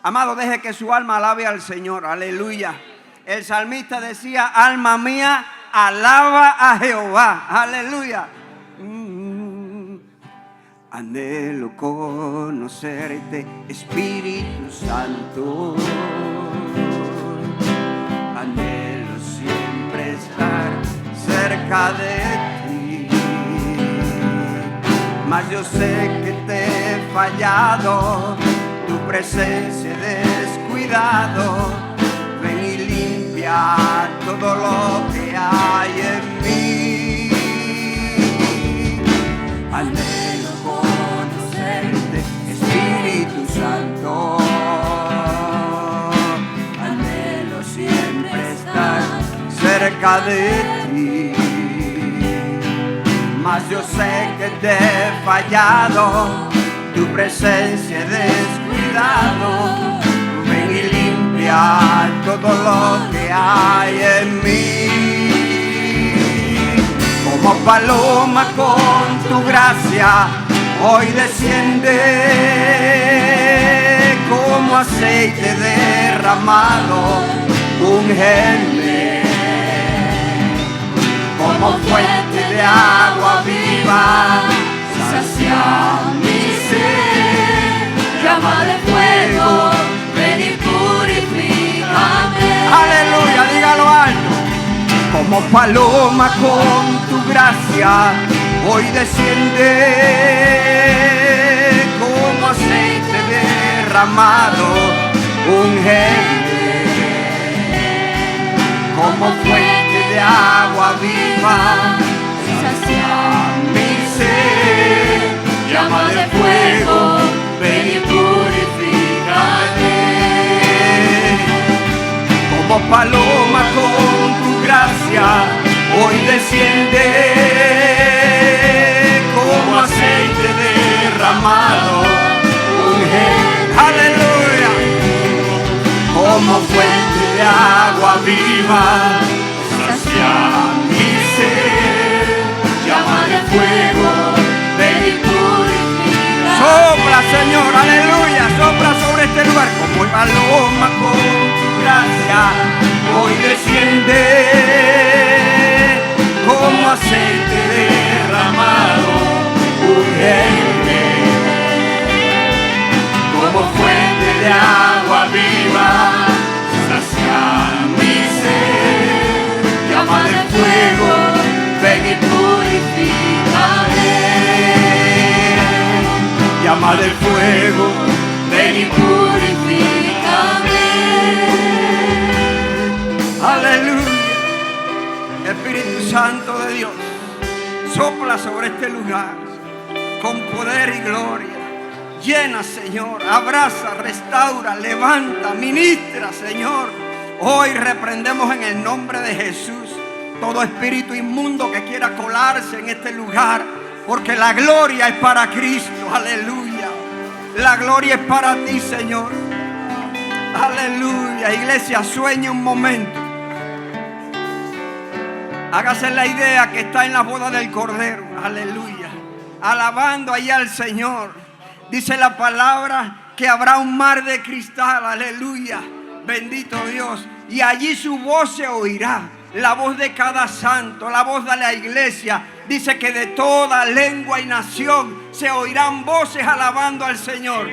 Amado, deje que su alma alabe al Señor. Aleluya. El salmista decía: alma mía, alaba a Jehová. Aleluya. Anhelo conocerte, Espíritu Santo. Anhelo siempre estar cerca de ti. Mas yo sé que te he fallado, tu presencia he descuidado. Ven y limpia todo lo que hay en mí. Anhelo conocerte, Espíritu Santo. Anhelo siempre estar cerca de ti. Mas yo sé que te he fallado, tu presencia he descuidado. Ven y limpia todo lo que hay en mí. Como paloma con tu gracia, hoy desciende. Como aceite derramado, úngeme. Como fuente de agua viva, sacia mi ser. Llama de fuego, ven y purifícame. Aleluya, dígalo alto. Como paloma con tu gracia, hoy desciende. Como aceite derramado, úngeme. Como fuente de agua viva, sacia mi ser. Llama de fuego, ven y purifícame. Como paloma con tu gracia, hoy desciende. Como aceite derramado, úngeme. Aleluya. Como fuente de agua viva, sacia mi ser. Llama de fuego, ven y purifícame. Sopla, Señor, aleluya. Sopla sobre este lugar. Como paloma con tu gracia, hoy desciende. Como aceite derramado, úngeme. Como fuente de agua viva, sacia mi ser. Llama de fuego, ven y purifícame. Llama de fuego, ven y purifícame. Aleluya. Espíritu Santo de Dios, sopla sobre este lugar con poder y gloria. Llena, Señor, abraza, restaura, levanta, ministra, Señor. Hoy reprendemos en el nombre de Jesús todo espíritu inmundo que quiera colarse en este lugar, porque la gloria es para Cristo. Aleluya. La gloria es para ti, Señor. Aleluya. Iglesia, sueñe un momento. Hágase la idea que está en la boda del Cordero. Aleluya. Alabando allá al Señor. Dice la palabra que habrá un mar de cristal. Aleluya. Bendito Dios. Y allí su voz se oirá. La voz de cada santo, la voz de la iglesia. Dice que de toda lengua y nación se oirán voces alabando al Señor.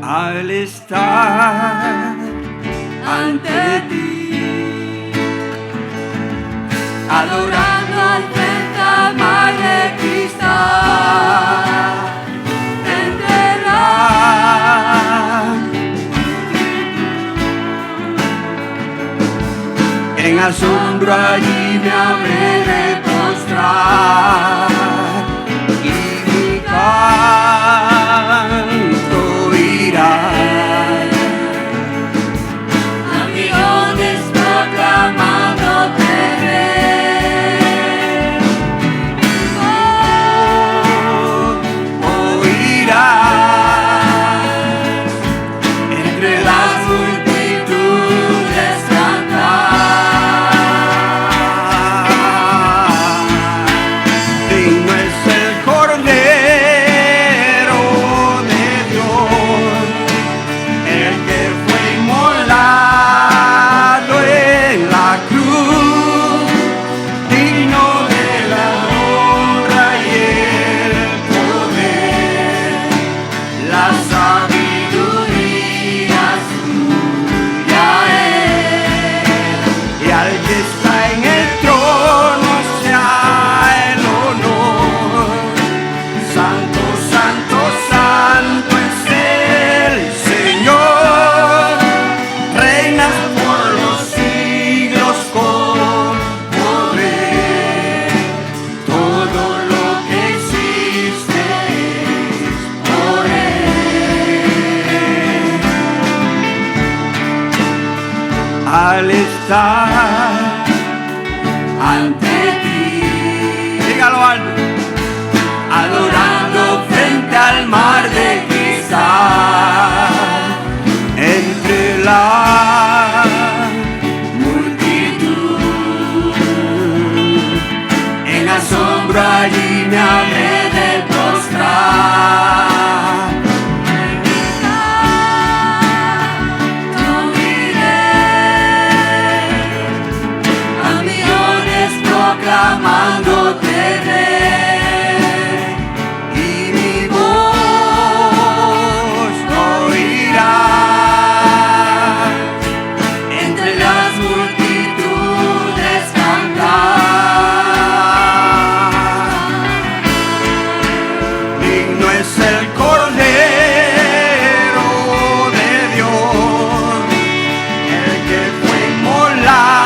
Al estar ante ti, adorando al frente al mar de cristal, enterrar en asombro allí me habré de postrar y mi canto irá a millones proclamándote rey. Oirás entre las multitudes cantar. estar ante ti. Dígalo alto. Adorando frente al mar de cristal, entre la multitud, en asombro allí me habré de postrar. Proclamándote rey, y mi voz oirá entre las multitudes cantar. Digno es el Cordero de Dios, el que fue inmolado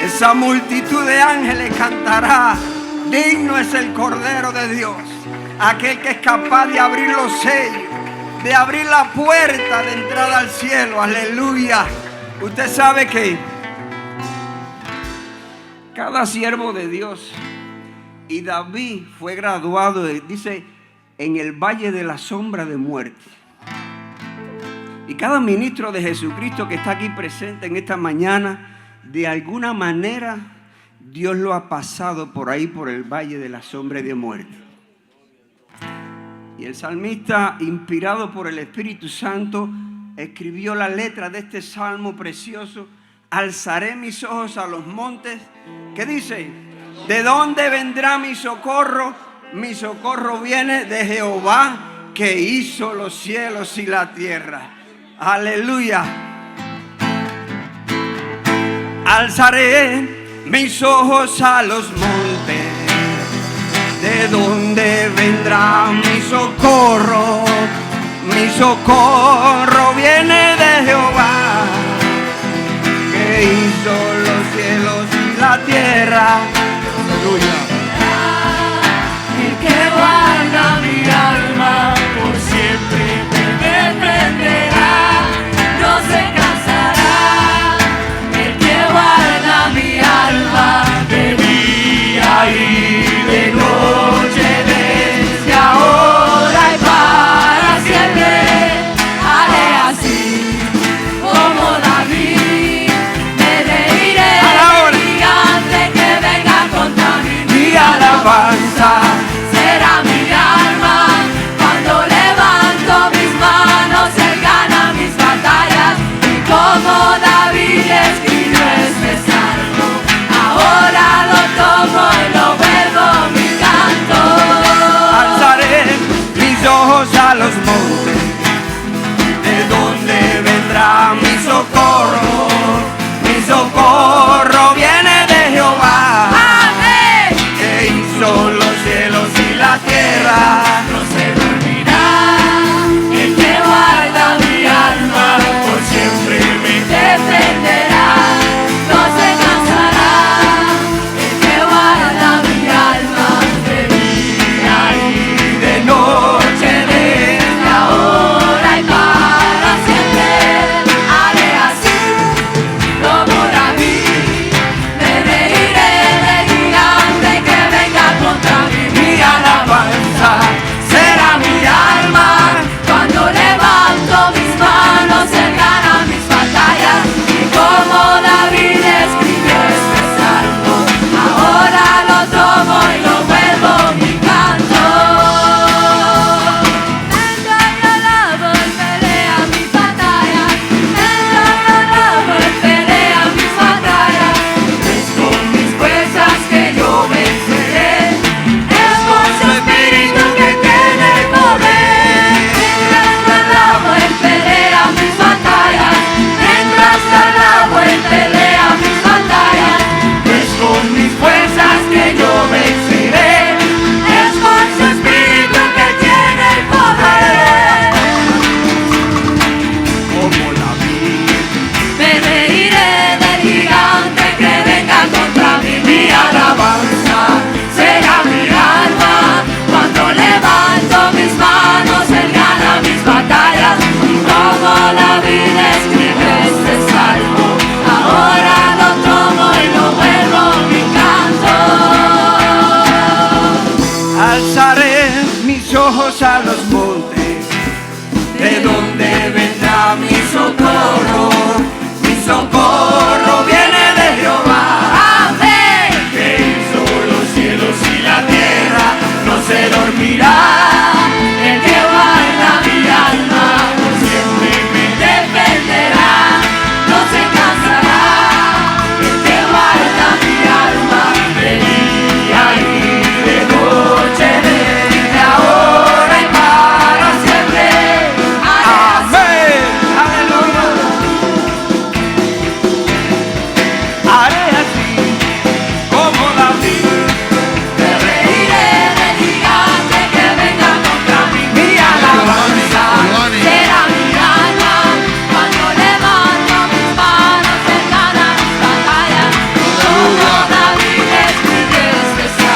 esa multitud de ángeles cantará: digno es el Cordero de Dios, aquel que es capaz de abrir los sellos, de abrir la puerta de entrada al cielo. Aleluya. Usted sabe que cada siervo de Dios, y David fue graduado, dice, en el valle de la sombra de muerte. Y cada ministro de Jesucristo que está aquí presente en esta mañana, de alguna manera Dios lo ha pasado por ahí, por el valle de la sombra de muerte. Y el salmista, inspirado por el Espíritu Santo, escribió la letra de este salmo precioso: alzaré mis ojos a los montes. ¿Qué dice? ¿De dónde vendrá mi socorro? Mi socorro viene de Jehová, que hizo los cielos y la tierra. Aleluya. Alzaré mis ojos a los montes, ¿de dónde vendrá mi socorro? Mi socorro viene de Jehová, que hizo los cielos y la tierra. Aleluya. El que guarda mi alma por siempre te defenderá, no se cansará. El que guarda mi alma de día y de noche, desde ahora y para siempre. Haré así como David, me reiré del gigante que venga contra mí. Mi alabanza Será mi alma cuando levanto mis manos, Él gana mis batallas. Y como David escribió este salmo, ahora lo tomo y lo vuelvo mi canto. alzaré mis ojos a los montes, ¿de dónde vendrá mi socorro? Mi socorro viene de Jehová, Amén. que hizo los cielos y la tierra. No se dormirá el que guarda mi alma, por siempre me defenderá, no se cansará. El que guarda mi alma de día y de noche, desde ahora y para siempre. Haré así como David, me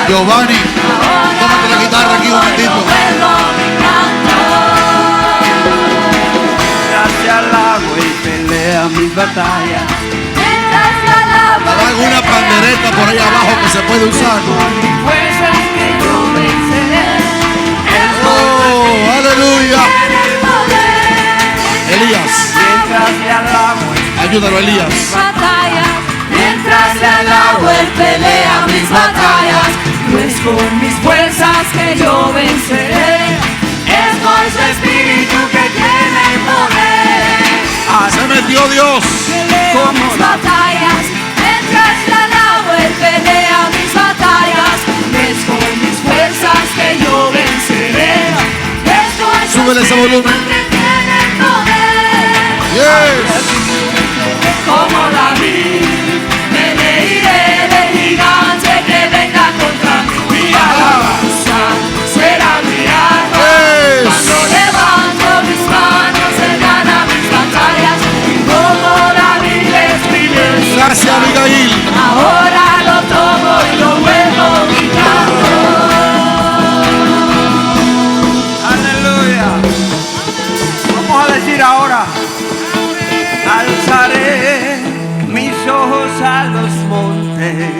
Giovanni, tómate la guitarra aquí un momentito. Gracias al agua y pelea mis batallas. Habrá alguna pandereta por ahí abajo que se puede usar. Oh, aleluya. Elías, ayúdalo, Elías. Mientras le alabo, él pelea mis batallas. No es con mis fuerzas que yo venceré, es con su espíritu que tiene el poder. Se metió Dios. Pelea mis batallas. Mientras le alabo, él pelea mis batallas. No es con mis fuerzas que yo venceré, es con su Súbele ese espíritu volumen. que tiene el poder. Yes. Como David, me reiré del gigante que venga contra mí. Mi alabanza será mi arma. Yes. Cuando levanto mis manos, él gana mis batallas. Y como David escribe en su Gracias, Abigail. ahora lo tomo y lo vuelvo mi canto. Aleluya. Vamos a decir ahora. Alzaré mis ojos a los montes,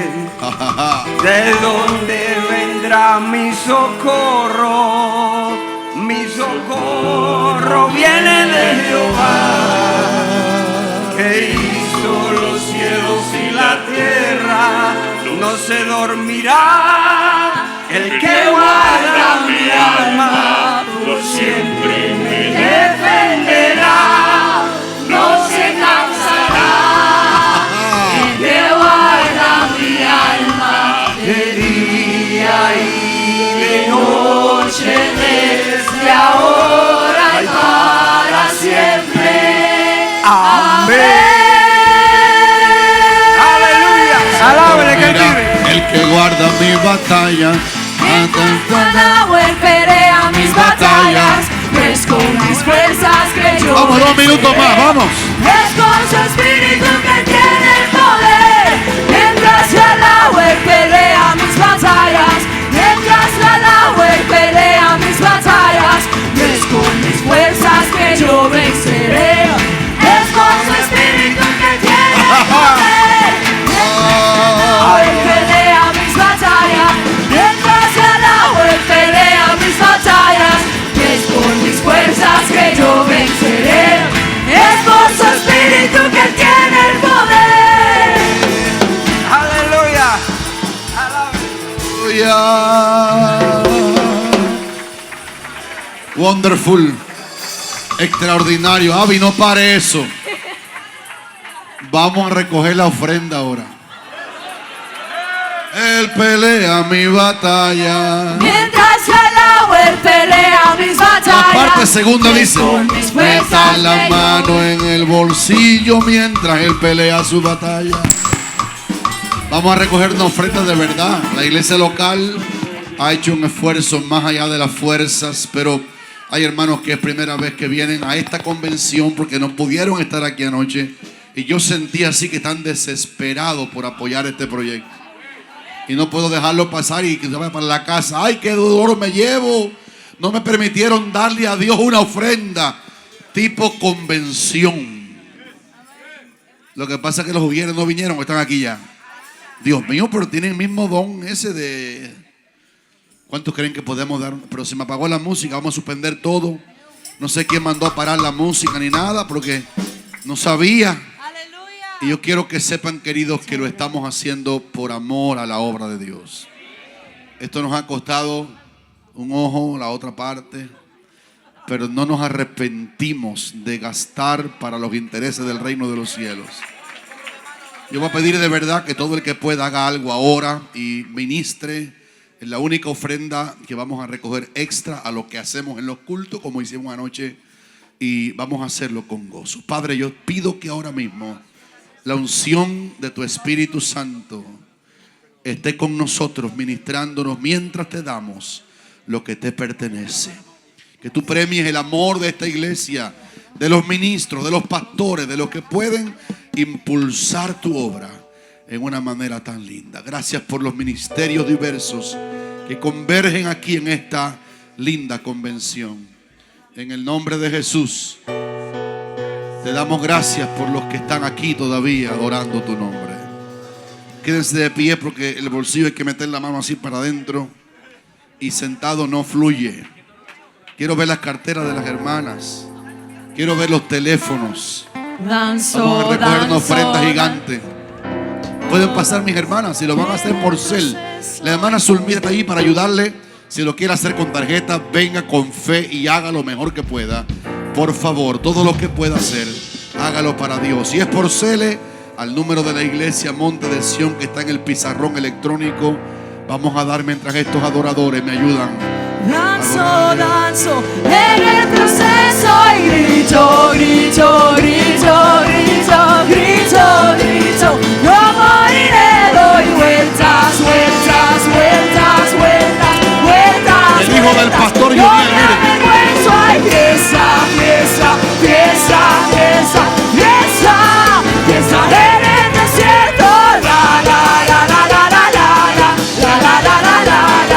de donde vendrá mi socorro. Mi socorro viene de Jehová, que hizo los cielos y la tierra. No se dormirá el que guarda mi alma, por siempre me defenderá. No se cansará el que guarda mi alma, de día y de noche, desde ahora y para siempre. Amén. Aleluya. Alábele que vive. El que guarda mi batalla. Cuando él pelea mis batallas, no es con mis fuerzas que yo Vamos, 2 minutos más, vamos. es con su espíritu que tiene el poder. Mientras le alabo, él pelea mis batallas. Mientras le alabo, él pelea mis batallas. No es con mis fuerzas que yo venceré, es con su espíritu que tiene el poder. Él pelea mis batallas. Mientras le alabo, él pelea mis batallas. Es con mis fuerzas que yo venceré, es por su espíritu que tiene el poder. Aleluya. Aleluya. Wonderful. Extraordinario. Avi, no pare eso. Vamos a recoger la ofrenda ahora. Él pelea mi batalla. Mientras le alabo, él pelea mis batallas. La parte segunda Es dice: con mis meta fuerzas la que mano en el bolsillo mientras él pelea su batalla. Vamos a recoger una ofrenda de verdad. La iglesia local ha hecho un esfuerzo más allá de las fuerzas, pero hay hermanos que es primera vez que vienen a esta convención porque no pudieron estar aquí anoche. Y yo sentí así que están desesperados por apoyar este proyecto. Y no puedo dejarlo pasar y que se vaya para la casa. ¡Ay, qué dolor me llevo! No me permitieron darle a Dios una ofrenda tipo convención. Lo que pasa es que los hugieres no vinieron, están aquí ya. Dios mío, pero tienen el mismo don ese de... ¿Cuántos creen que podemos dar? Pero se me apagó la música, vamos a suspender todo. No sé quién mandó a parar la música ni nada porque no sabía. Y yo quiero que sepan, queridos, que lo estamos haciendo por amor a la obra de Dios. Esto nos ha costado un ojo, la otra parte, pero no nos arrepentimos de gastar para los intereses del reino de los cielos. Yo voy a pedir de verdad que todo el que pueda haga algo ahora y ministre en la única ofrenda que vamos a recoger extra a lo que hacemos en los cultos, como hicimos anoche, y vamos a hacerlo con gozo. Padre, yo pido que ahora mismo la unción de tu Espíritu Santo esté con nosotros, ministrándonos mientras te damos lo que te pertenece. Que tú premies el amor de esta iglesia, de los ministros, de los pastores, de los que pueden impulsar tu obra. en una manera tan linda. Gracias por los ministerios diversos que convergen aquí en esta linda convención. En el nombre de Jesús, te damos gracias por los que están aquí todavía adorando tu nombre. Quédense de pie porque el bolsillo hay que meter la mano así para adentro y sentado no fluye. Quiero ver las carteras de las hermanas. Quiero ver los teléfonos. Vamos a recoger una ofrenda gigante. Pueden pasar mis hermanas, si lo van a hacer por cel. La hermana Zulmira está ahí para ayudarle. Si lo quiere hacer con tarjeta, venga con fe y haga lo mejor que pueda. Por favor, todo lo que pueda hacer, hágalo para Dios. Si es por cel, al número de la iglesia Monte de Sión que está en el pizarrón electrónico, vamos a dar mientras estos adoradores me ayudan. Danzo en el proceso y grito, grito, grito, grito, grito, grito. No moriré, doy vueltas, vueltas, vueltas, vueltas, vueltas. El hijo del pastor Yo me avergüenzo, hay fiesta, fiesta, fiesta, fiesta, fiesta, fiesta en el desierto. La la la la la la la la la la la la la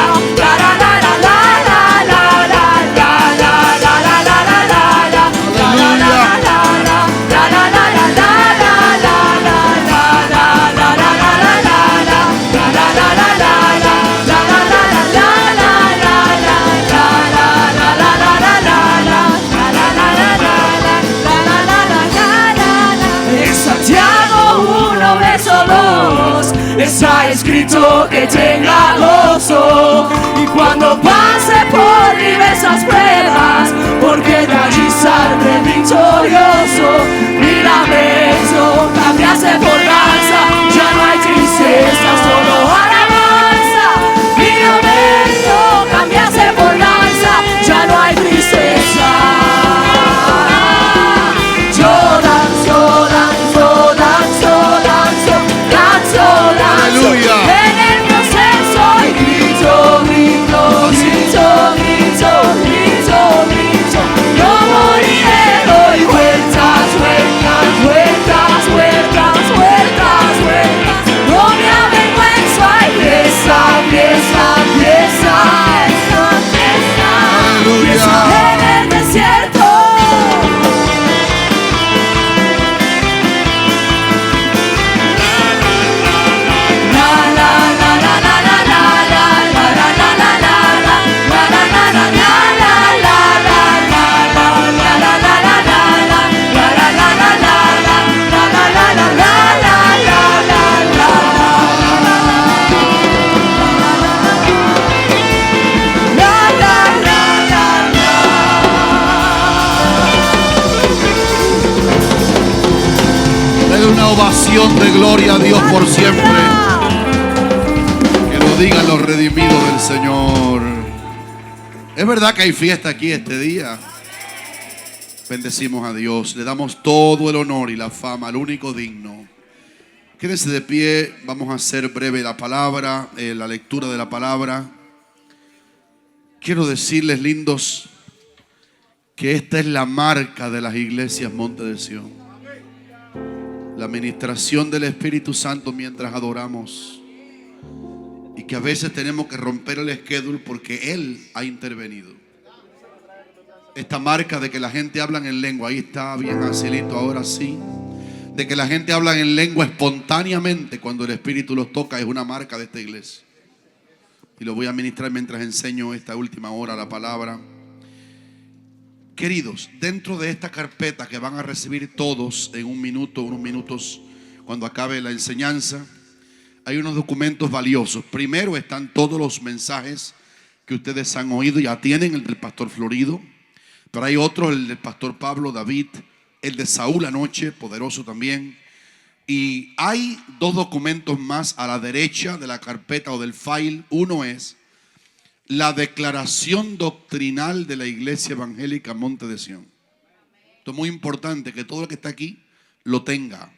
está escrito que tenga gozo y cuando pase por diversas pruebas, porque de allí saldré victorioso. Mi lamento cambiase por danza, ya no hay tristeza, solo alabanza. Mi lamento cambiase por danza, ya no hay tristeza. Yo danzo, danzo, danzo, danzo, danzo, danzo. Aleluya. En el proceso y grito, grito, grito, grito, grito, grito. No moriré, doy vueltas, vueltas, vueltas, vueltas, vueltas, vueltas. No me avergüenzo, hay fiesta, fiesta, fiesta, fiesta, Aleluya. fiesta en el desierto. Una ovación de gloria a Dios por siempre. Que lo digan los redimidos del Señor. Es verdad que hay fiesta aquí este día. Bendecimos a Dios. Le damos todo el honor y la fama al único digno. Quédense de pie. Vamos a hacer breve la palabra, la lectura de la palabra. Quiero decirles, lindos, que esta es la marca de las iglesias Monte de Sión. La ministración del Espíritu Santo mientras adoramos. Y que a veces tenemos que romper el schedule porque Él ha intervenido. Esta marca de que la gente habla en lengua, ahí está bien Asilito, ahora sí. De que la gente habla en lengua espontáneamente cuando el Espíritu los toca, es una marca de esta iglesia. Y lo voy a ministrar mientras enseño esta última hora la palabra. Queridos, dentro de esta carpeta que van a recibir todos en un minuto, unos minutos, cuando acabe la enseñanza, hay unos documentos valiosos. Primero están todos los mensajes que ustedes han oído, ya tienen el del pastor Florido, pero hay otro, el del pastor Pablo, David, el de Saúl anoche, poderoso también. Y hay dos documentos más a la derecha de la carpeta o del file. Uno es la declaración doctrinal de la Iglesia Evangélica Monte de Sión. Esto es muy importante que todo el que está aquí lo tenga.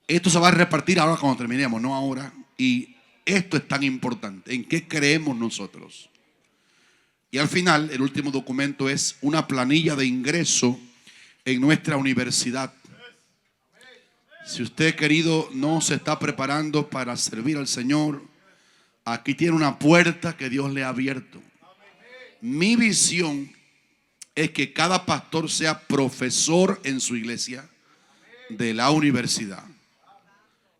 Esto se va a repartir ahora cuando terminemos, no ahora. Y esto es tan importante. ¿En qué creemos nosotros? Y al final, el último documento es una planilla de ingreso en nuestra universidad. Si usted, querido, no se está preparando para servir al Señor, aquí tiene una puerta que Dios le ha abierto. Mi visión es que cada pastor sea profesor en su iglesia de la universidad.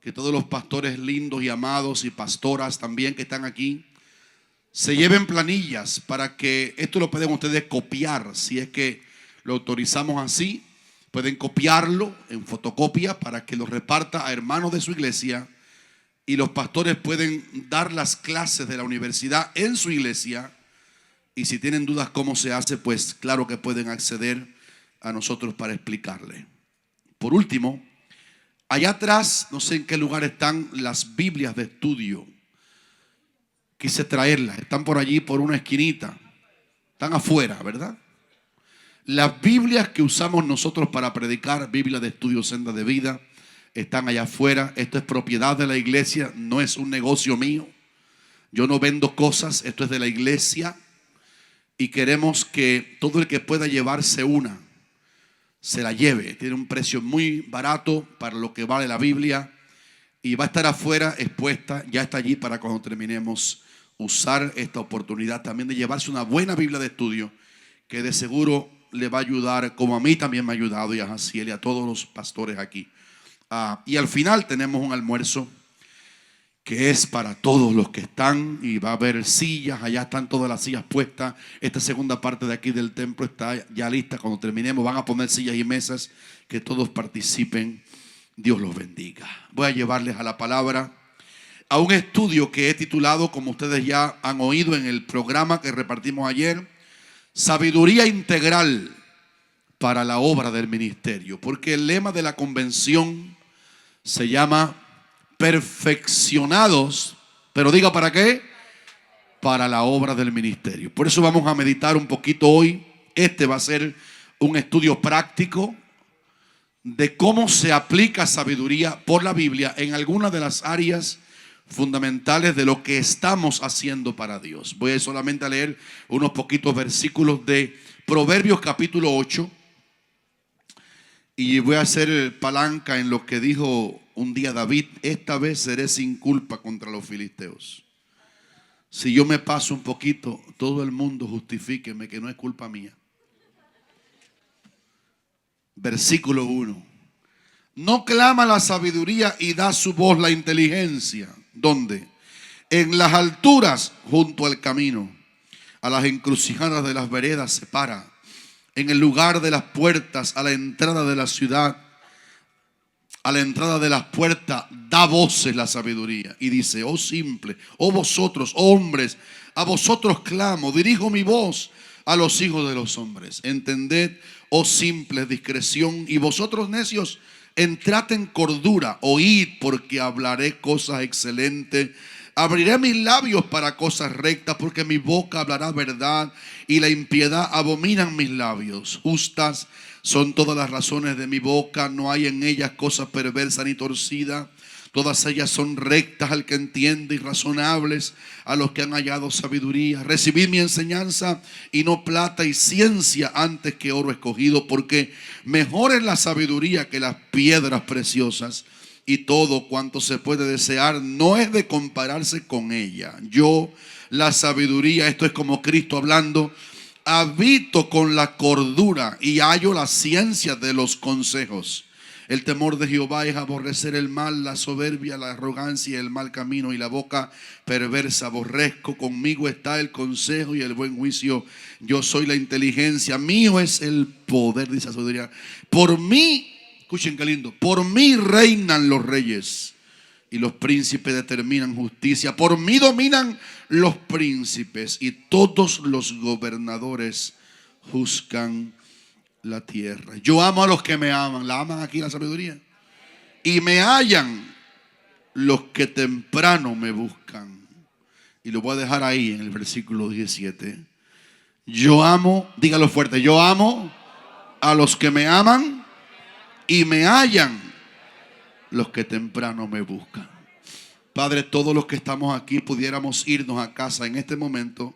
Que todos los pastores lindos y amados y pastoras también que están aquí se lleven planillas para que esto lo puedan ustedes copiar. Si es que lo autorizamos así, pueden copiarlo en fotocopia para que lo reparta a hermanos de su iglesia, y los pastores pueden dar las clases de la universidad en su iglesia. Y si tienen dudas cómo se hace, pues claro que pueden acceder a nosotros para explicarle. Por último, allá atrás, no sé en qué lugar están las Biblias de estudio. Quise traerlas, están por allí por una esquinita. Están afuera, ¿verdad? Las Biblias que usamos nosotros para predicar, Biblia de estudio Senda de Vida, están allá afuera. Esto es propiedad de la iglesia, no es un negocio mío. Yo no vendo cosas, esto es de la iglesia. Y queremos que todo el que pueda llevarse una, se la lleve. Tiene un precio muy barato para lo que vale la Biblia. Y va a estar afuera expuesta, ya está allí para cuando terminemos usar esta oportunidad también de llevarse una buena Biblia de estudio, que de seguro le va a ayudar, como a mí también me ha ayudado, y a Jaciel y a todos los pastores aquí. Y al final tenemos un almuerzo que es para todos los que están, y va a haber sillas, allá están todas las sillas puestas. Esta segunda parte de aquí del templo está ya lista. Cuando terminemos van a poner sillas y mesas, que todos participen. Dios los bendiga. Voy a llevarles a la palabra, a un estudio que he titulado, como ustedes ya han oído en el programa que repartimos ayer, Sabiduría Integral para la Obra del Ministerio. Porque el lema de la convención se llama Perfeccionados, pero diga ¿para qué? Para la obra del ministerio. Por eso vamos a meditar un poquito hoy. Este va a ser un estudio práctico de cómo se aplica sabiduría por la Biblia en algunas de las áreas fundamentales de lo que estamos haciendo para Dios. Voy solamente a leer unos poquitos versículos de Proverbios capítulo 8, y voy a hacer palanca en lo que dijo un día David: esta vez seré sin culpa contra los filisteos. Si yo me paso un poquito, todo el mundo justifíqueme que no es culpa mía. Versículo 1. No clama la sabiduría y da su voz la inteligencia. ¿Dónde? En las alturas junto al camino. A las encrucijadas de las veredas se para. En el lugar de las puertas, a la entrada de la ciudad, a la entrada de las puertas, da voces la sabiduría. Y dice: oh simple, oh vosotros, hombres, a vosotros clamo, dirijo mi voz a los hijos de los hombres. Entended, oh simples, discreción, y vosotros necios, entrad en cordura. Oíd, porque hablaré cosas excelentes. Abriré mis labios para cosas rectas, porque mi boca hablará verdad, y la impiedad abominan mis labios. Justas son todas las razones de mi boca, no hay en ellas cosa perversa ni torcida. Todas ellas son rectas al que entiende, y razonables a los que han hallado sabiduría. Recibid mi enseñanza, y no plata y ciencia antes que oro escogido, porque mejor es la sabiduría que las piedras preciosas, y todo cuanto se puede desear no es de compararse con ella. Yo, la sabiduría, esto es como Cristo hablando, habito con la cordura y hallo la ciencia de los consejos. El temor de Jehová es aborrecer el mal, la soberbia, la arrogancia y el mal camino, y la boca perversa aborrezco. Conmigo está el consejo y el buen juicio. Yo soy la inteligencia, mío es el poder, dice la sabiduría. Por mí, escuchen qué lindo, por mí reinan los reyes, y los príncipes determinan justicia. Por mí dominan los príncipes, y todos los gobernadores juzgan la tierra. Yo amo a los que me aman. ¿La aman aquí la sabiduría? Y me hallan los que temprano me buscan. Y lo voy a dejar ahí en el versículo 17. Yo amo, dígalo fuerte, yo amo a los que me aman, y me hallan los que temprano me buscan. Padre, todos los que estamos aquí pudiéramos irnos a casa en este momento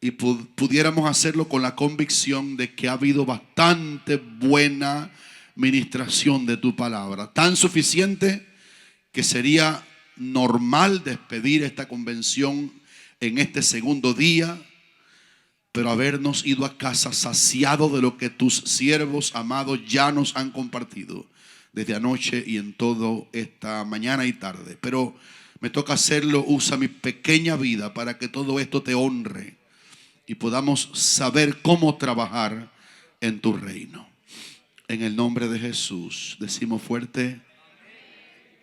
y pudiéramos hacerlo con la convicción de que ha habido bastante buena ministración de tu palabra. Tan suficiente que sería normal despedir esta convención en este segundo día, pero habernos ido a casa saciado de lo que tus siervos amados ya nos han compartido desde anoche y en todo esta mañana y tarde. Pero me toca hacerlo. Usa mi pequeña vida para que todo esto te honre y podamos saber cómo trabajar en tu reino. En el nombre de Jesús decimos fuerte.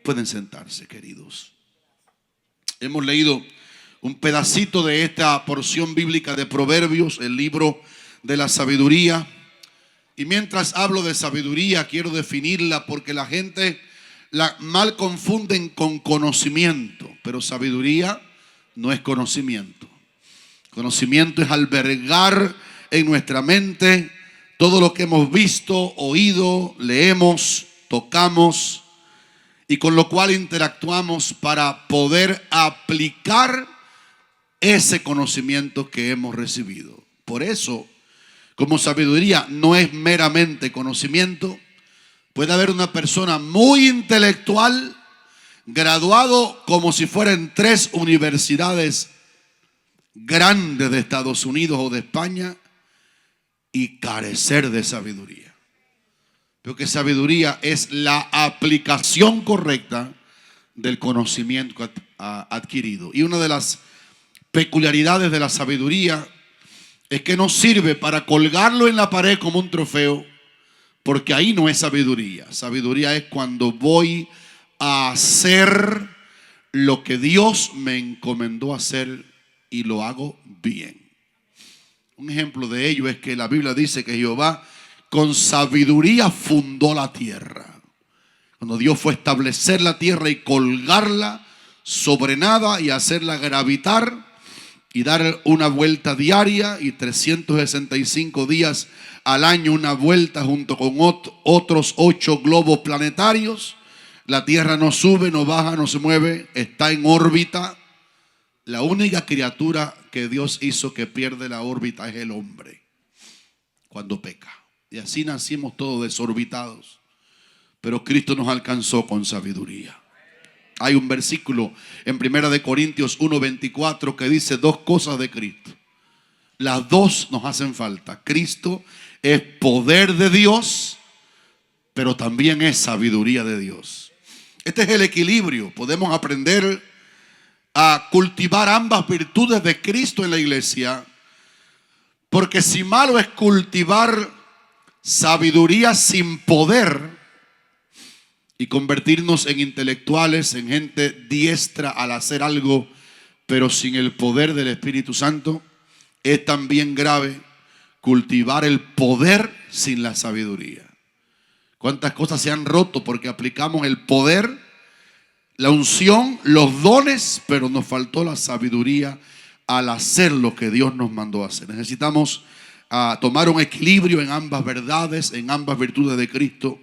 Pueden sentarse, queridos. Hemos leído un pedacito de esta porción bíblica de Proverbios, el libro de la sabiduría. Y mientras hablo de sabiduría, quiero definirla porque la gente la mal confunden con conocimiento. Pero sabiduría no es conocimiento. Conocimiento es albergar en nuestra mente todo lo que hemos visto, oído, leemos, tocamos y con lo cual interactuamos para poder aplicar ese conocimiento que hemos recibido. Por eso, como sabiduría no es meramente conocimiento, puede haber una persona muy intelectual, graduado como si fuera en 3 universidades grandes de Estados Unidos o de España, y carecer de sabiduría. Porque sabiduría es la aplicación correcta del conocimiento adquirido. Y una de las peculiaridades de la sabiduría es que no sirve para colgarlo en la pared como un trofeo, porque ahí no es sabiduría. Sabiduría es cuando voy a hacer lo que Dios me encomendó hacer y lo hago bien. Un ejemplo de ello es que la Biblia dice que Jehová con sabiduría fundó la tierra. Cuando Dios fue a establecer la tierra y colgarla sobre nada y hacerla gravitar y dar una vuelta diaria y 365 días al año una vuelta junto con otros 8 globos planetarios. La tierra no sube, no baja, no se mueve, está en órbita. La única criatura que Dios hizo que pierde la órbita es el hombre cuando peca. Y así nacimos todos desorbitados. Pero Cristo nos alcanzó con sabiduría. Hay un versículo en 1 Corintios 1:24 que dice 2 cosas de Cristo. Las dos nos hacen falta. Cristo es poder de Dios, pero también es sabiduría de Dios. Este es el equilibrio. Podemos aprender a cultivar ambas virtudes de Cristo en la iglesia, porque si malo es cultivar sabiduría sin poder y convertirnos en intelectuales, en gente diestra al hacer algo, pero sin el poder del Espíritu Santo, es también grave cultivar el poder sin la sabiduría. ¿Cuántas cosas se han roto porque aplicamos el poder, la unción, los dones, pero nos faltó la sabiduría al hacer lo que Dios nos mandó a hacer? Necesitamos tomar un equilibrio en ambas verdades, en ambas virtudes de Cristo.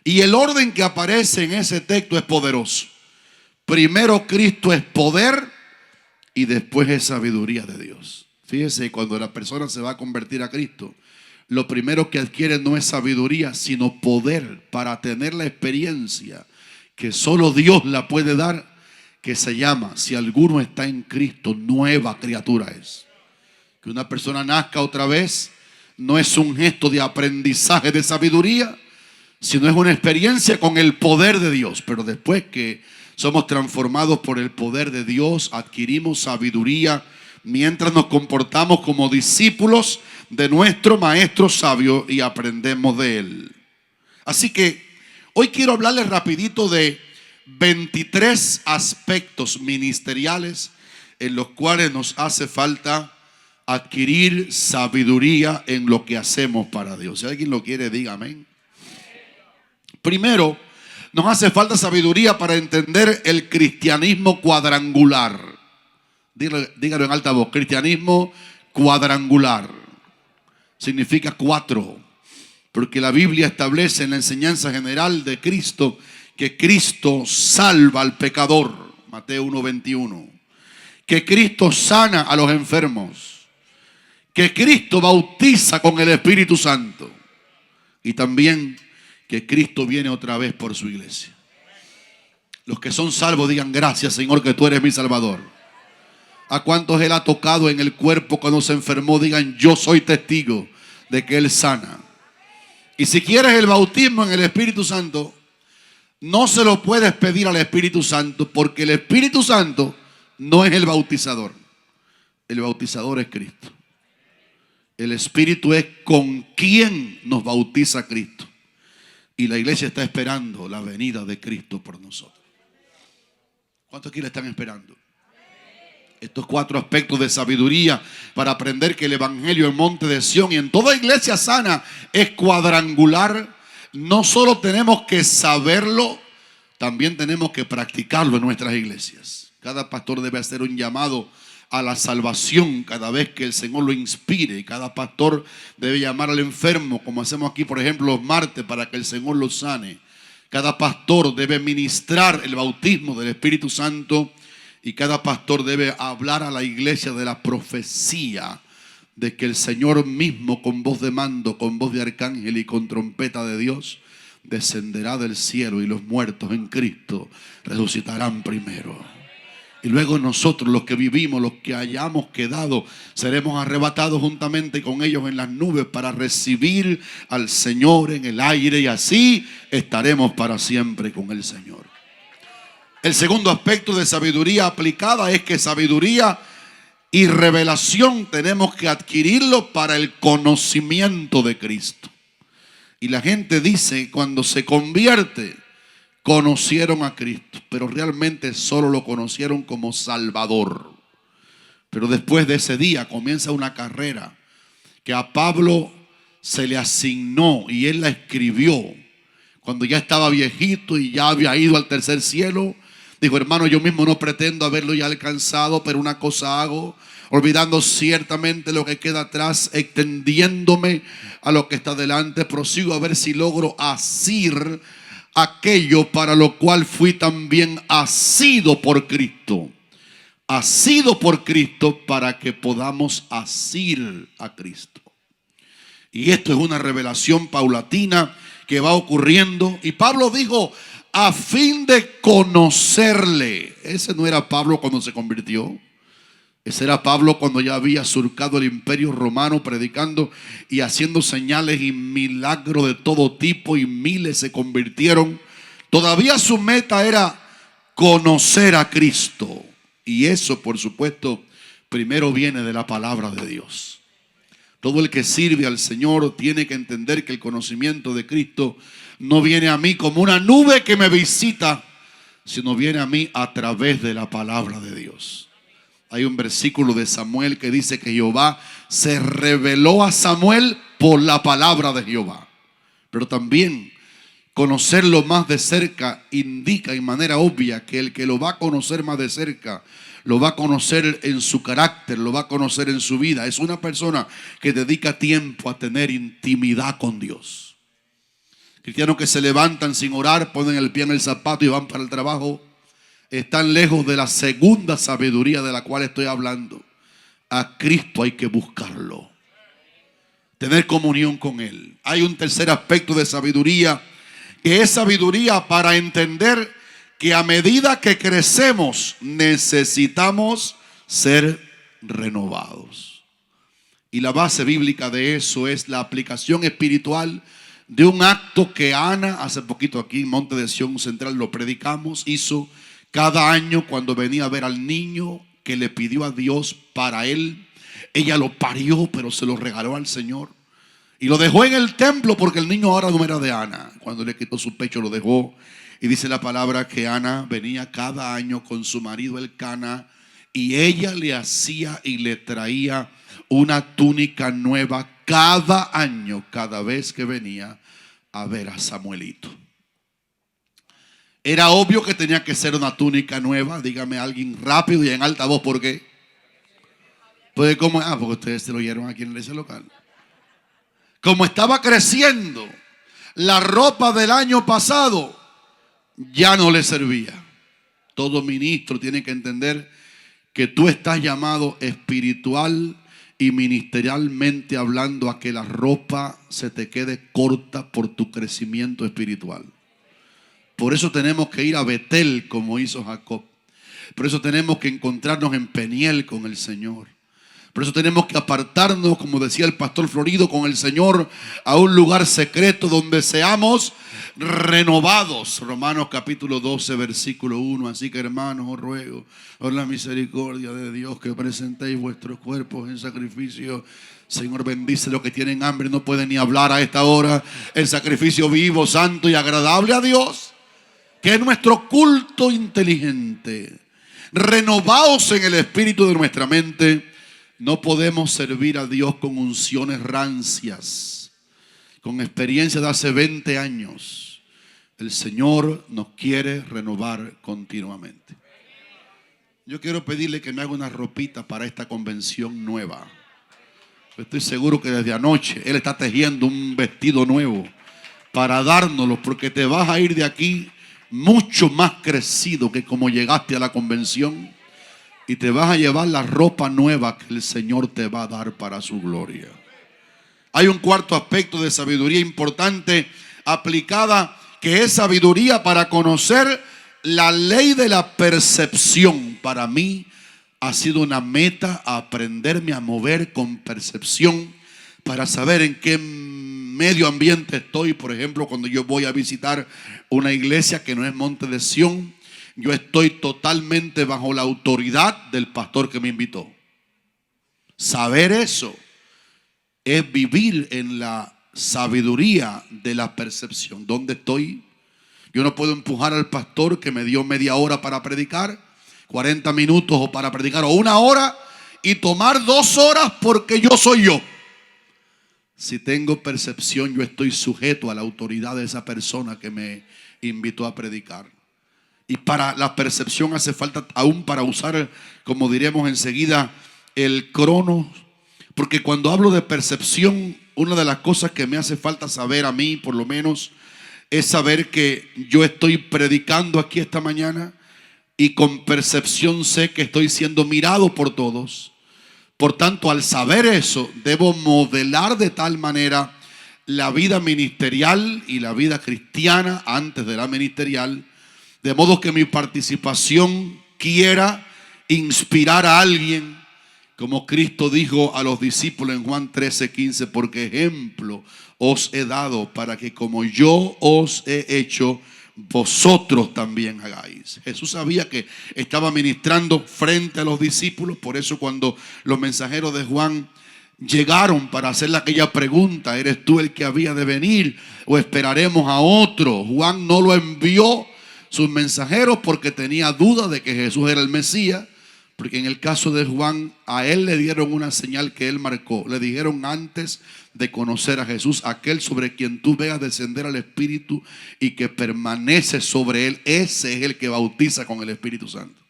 Y el orden que aparece en ese texto es poderoso. Primero Cristo es poder y después es sabiduría de Dios. Fíjese, cuando la persona se va a convertir a Cristo, lo primero que adquiere no es sabiduría, sino poder para tener la experiencia que solo Dios la puede dar, que se llama: si alguno está en Cristo, nueva criatura es. Que una persona nazca otra vez no es un gesto de aprendizaje de sabiduría, sino es una experiencia con el poder de Dios. Pero después que somos transformados por el poder de Dios, adquirimos sabiduría mientras nos comportamos como discípulos de nuestro maestro sabio y aprendemos de él. Así que hoy quiero hablarles rapidito de 23 aspectos ministeriales en los cuales nos hace falta adquirir sabiduría en lo que hacemos para Dios. Si alguien lo quiere, diga amén. Primero, nos hace falta sabiduría para entender el cristianismo cuadrangular. Dígalo en alta voz: cristianismo cuadrangular. Significa 4. Porque la Biblia establece en la enseñanza general de Cristo que Cristo salva al pecador. Mateo 1:21. Que Cristo sana a los enfermos. Que Cristo bautiza con el Espíritu Santo. Y también que Cristo viene otra vez por su iglesia. Los que son salvos digan: gracias, Señor, que tú eres mi Salvador. ¿A cuántos Él ha tocado en el cuerpo cuando se enfermó? Digan: yo soy testigo de que Él sana. Y si quieres el bautismo en el Espíritu Santo, no se lo puedes pedir al Espíritu Santo, porque el Espíritu Santo no es el bautizador. El bautizador es Cristo. El Espíritu es con quien nos bautiza Cristo. Y la iglesia está esperando la venida de Cristo por nosotros. ¿Cuántos aquí le están esperando? Estos 4 aspectos de sabiduría para aprender que el evangelio en Monte de Sión y en toda iglesia sana es cuadrangular. No solo tenemos que saberlo, también tenemos que practicarlo en nuestras iglesias. Cada pastor debe hacer un llamado a la salvación cada vez que el Señor lo inspire. Cada pastor debe llamar al enfermo, como hacemos aquí, por ejemplo, los martes, para que el Señor lo sane. Cada pastor debe ministrar el bautismo del Espíritu Santo. Y cada pastor debe hablar a la iglesia de la profecía de que el Señor mismo, con voz de mando, con voz de arcángel y con trompeta de Dios, descenderá del cielo, y los muertos en Cristo resucitarán primero. Y luego nosotros, los que vivimos, los que hayamos quedado, seremos arrebatados juntamente con ellos en las nubes para recibir al Señor en el aire, y así estaremos para siempre con el Señor. El segundo aspecto de sabiduría aplicada es que sabiduría y revelación tenemos que adquirirlo para el conocimiento de Cristo. Y la gente dice, cuando se convierte, conocieron a Cristo, pero realmente solo lo conocieron como Salvador. Pero después de ese día comienza una carrera que a Pablo se le asignó y él la escribió cuando ya estaba viejito y ya había ido al tercer cielo. Dijo: hermano, yo mismo no pretendo haberlo ya alcanzado, pero una cosa hago, olvidando ciertamente lo que queda atrás, extendiéndome a lo que está delante, prosigo a ver si logro asir aquello para lo cual fui también asido por Cristo. Asido por Cristo para que podamos asir a Cristo. Y esto es una revelación paulatina que va ocurriendo. Y Pablo dijo: a fin de conocerle. Ese no era Pablo cuando se convirtió. Ese era Pablo cuando ya había surcado el imperio romano, predicando y haciendo señales y milagros de todo tipo, y miles se convirtieron. Todavía su meta era conocer a Cristo. Y eso, por supuesto, primero viene de la palabra de Dios. Todo el que sirve al Señor tiene que entender que el conocimiento de Cristo no viene a mí como una nube que me visita, sino viene a mí a través de la palabra de Dios. Hay un versículo de Samuel que dice que Jehová se reveló a Samuel por la palabra de Jehová. Pero también conocerlo más de cerca indica en manera obvia que el que lo va a conocer más de cerca, lo va a conocer en su carácter, lo va a conocer en su vida. Es una persona que dedica tiempo a tener intimidad con Dios. Cristianos que se levantan sin orar, ponen el pie en el zapato y van para el trabajo, están lejos de la segunda sabiduría de la cual estoy hablando. A Cristo hay que buscarlo, tener comunión con Él. Hay un tercer aspecto de sabiduría, que es sabiduría para entender que a medida que crecemos necesitamos ser renovados. Y la base bíblica de eso es la aplicación espiritual de un acto que Ana, hace poquito aquí en Monte de Sión Central lo predicamos, hizo cada año cuando venía a ver al niño que le pidió a Dios para él. Ella lo parió, pero se lo regaló al Señor y lo dejó en el templo, porque el niño ahora no era de Ana. Cuando le quitó su pecho lo dejó, y dice la palabra que Ana venía cada año con su marido Elcana, y ella le hacía y le traía una túnica nueva cada año, cada vez que venía a ver a Samuelito. Era obvio que tenía que ser una túnica nueva. Dígame alguien rápido y en alta voz, ¿por qué? Pues como, porque ustedes se lo oyeron aquí en la iglesia local. Como estaba creciendo, la ropa del año pasado ya no le servía. Todo ministro tiene que entender que tú estás llamado espiritual y ministerialmente hablando a que la ropa se te quede corta por tu crecimiento espiritual. Por eso tenemos que ir a Betel como hizo Jacob. Por eso tenemos que encontrarnos en Peniel con el Señor. Por eso tenemos que apartarnos, como decía el pastor Florido, con el Señor a un lugar secreto donde seamos renovados. Romanos capítulo 12, versículo 1. Así que, hermanos, os ruego por la misericordia de Dios que presentéis vuestros cuerpos en sacrificio. Señor, bendice los que tienen hambre, no pueden ni hablar a esta hora. El sacrificio vivo, santo y agradable a Dios, que es nuestro culto inteligente. Renovaos en el espíritu de nuestra mente. No podemos servir a Dios con unciones rancias, con experiencia de hace 20 años. El Señor nos quiere renovar continuamente. Yo quiero pedirle que me haga una ropita para esta convención nueva. Estoy seguro que desde anoche Él está tejiendo un vestido nuevo para dárnoslo, porque te vas a ir de aquí mucho más crecido que como llegaste a la convención. Y te vas a llevar la ropa nueva que el Señor te va a dar para su gloria. Hay un cuarto aspecto de sabiduría importante aplicada, que es sabiduría para conocer la ley de la percepción. Para mí ha sido una meta aprenderme a mover con percepción para saber en qué medio ambiente estoy. Por ejemplo, cuando yo voy a visitar una iglesia que no es Monte de Sión, yo estoy totalmente bajo la autoridad del pastor que me invitó. Saber eso es vivir en la sabiduría de la percepción. ¿Dónde estoy? Yo no puedo empujar al pastor que me dio media hora para predicar, 40 minutos o para predicar, o una hora, y tomar 2 horas porque yo soy yo. Si tengo percepción, yo estoy sujeto a la autoridad de esa persona que me invitó a predicar. Y para la percepción hace falta aún para usar, como diremos enseguida, el cronos. Porque cuando hablo de percepción, una de las cosas que me hace falta saber a mí, por lo menos, es saber que yo estoy predicando aquí esta mañana y con percepción sé que estoy siendo mirado por todos. Por tanto, al saber eso, debo modelar de tal manera la vida ministerial y la vida cristiana antes de la ministerial, de modo que mi participación quiera inspirar a alguien, como Cristo dijo a los discípulos en Juan 13:15, porque ejemplo os he dado para que como yo os he hecho, vosotros también hagáis. Jesús sabía que estaba ministrando frente a los discípulos, por eso cuando los mensajeros de Juan llegaron para hacerle aquella pregunta, ¿eres tú el que había de venir o esperaremos a otro? Juan no lo envió sus mensajeros porque tenía duda de que Jesús era el Mesías, porque en el caso de Juan a él le dieron una señal que él marcó. Le dijeron antes de conocer a Jesús: aquel sobre quien tú veas descender al Espíritu y que permanece sobre él, ese es el que bautiza con el Espíritu Santo.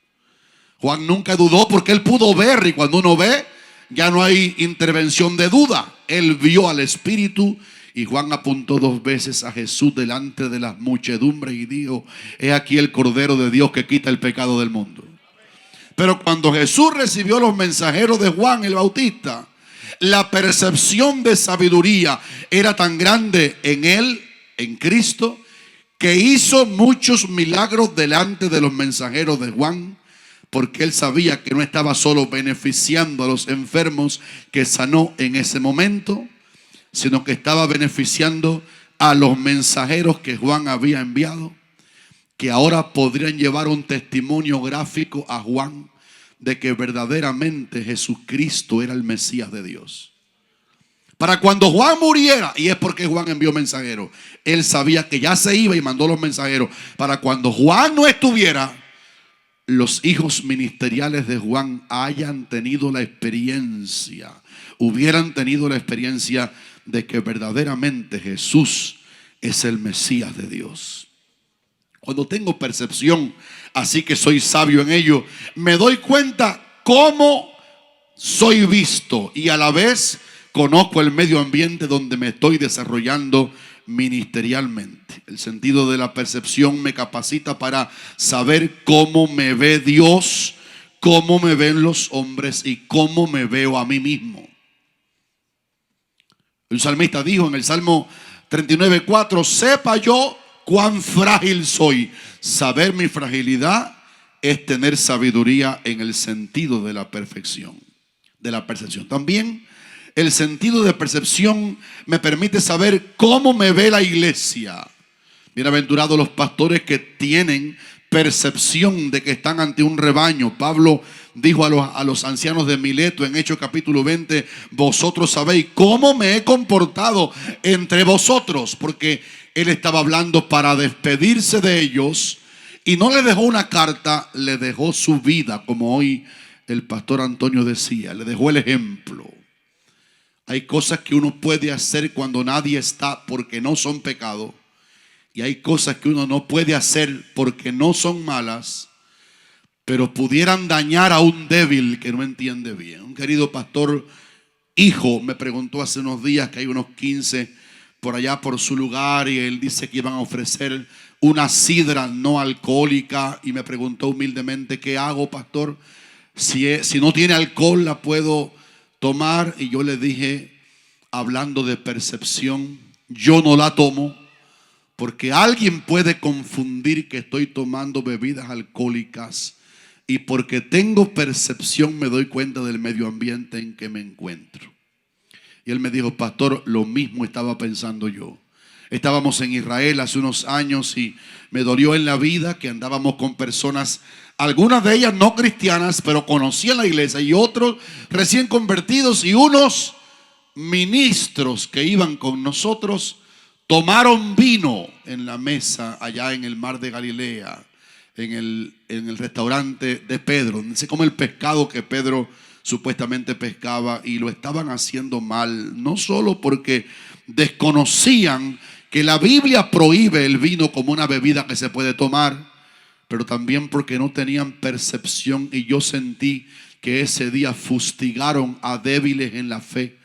Juan nunca dudó porque él pudo ver, y cuando uno ve ya no hay intervención de duda. Él vio al Espíritu. Y Juan apuntó 2 veces a Jesús delante de las muchedumbres y dijo: he aquí el Cordero de Dios que quita el pecado del mundo. Pero cuando Jesús recibió los mensajeros de Juan el Bautista, la percepción de sabiduría era tan grande en él, en Cristo, que hizo muchos milagros delante de los mensajeros de Juan, porque él sabía que no estaba solo beneficiando a los enfermos que sanó en ese momento, sino que estaba beneficiando a los mensajeros que Juan había enviado, que ahora podrían llevar un testimonio gráfico a Juan de que verdaderamente Jesucristo era el Mesías de Dios. Para cuando Juan muriera, y es porque Juan envió mensajeros, él sabía que ya se iba y mandó los mensajeros. Para cuando Juan no estuviera, los hijos ministeriales de Juan hubieran tenido la experiencia de que verdaderamente Jesús es el Mesías de Dios. Cuando tengo percepción, así que soy sabio en ello, me doy cuenta cómo soy visto y a la vez conozco el medio ambiente donde me estoy desarrollando ministerialmente. El sentido de la percepción me capacita para saber cómo me ve Dios, cómo me ven los hombres y cómo me veo a mí mismo. El salmista dijo en el Salmo 39:4: sepa yo cuán frágil soy. Saber mi fragilidad es tener sabiduría en el sentido de la perfección, de la percepción. También el sentido de percepción me permite saber cómo me ve la iglesia. Bienaventurados los pastores que tienen percepción de que están ante un rebaño. Pablo dijo a los ancianos de Mileto en Hechos capítulo 20: vosotros sabéis cómo me he comportado entre vosotros. Porque él estaba hablando para despedirse de ellos, y no le dejó una carta, le dejó su vida, como hoy el pastor Antonio decía, le dejó el ejemplo. Hay cosas que uno puede hacer cuando nadie está porque no son pecado, y hay cosas que uno no puede hacer porque no son malas, pero pudieran dañar a un débil que no entiende bien. Un querido pastor hijo me preguntó hace unos días que hay unos 15 por allá por su lugar, y él dice que iban a ofrecer una sidra no alcohólica, y me preguntó humildemente: ¿qué hago, pastor? Si no tiene alcohol, ¿la puedo tomar? Y yo le dije, hablando de percepción, yo no la tomo, porque alguien puede confundir que estoy tomando bebidas alcohólicas, y porque tengo percepción me doy cuenta del medio ambiente en que me encuentro. Y él me dijo: pastor, lo mismo estaba pensando yo. Estábamos en Israel hace unos años y me dolió en la vida que andábamos con personas, algunas de ellas no cristianas, pero conocían la iglesia, y otros recién convertidos, y unos ministros que iban con nosotros tomaron vino en la mesa allá en el mar de Galilea, en el restaurante de Pedro, donde se come el pescado que Pedro supuestamente pescaba, y lo estaban haciendo mal, no solo porque desconocían que la Biblia prohíbe el vino como una bebida que se puede tomar, pero también porque no tenían percepción. Y yo sentí que ese día fustigaron a débiles en la fe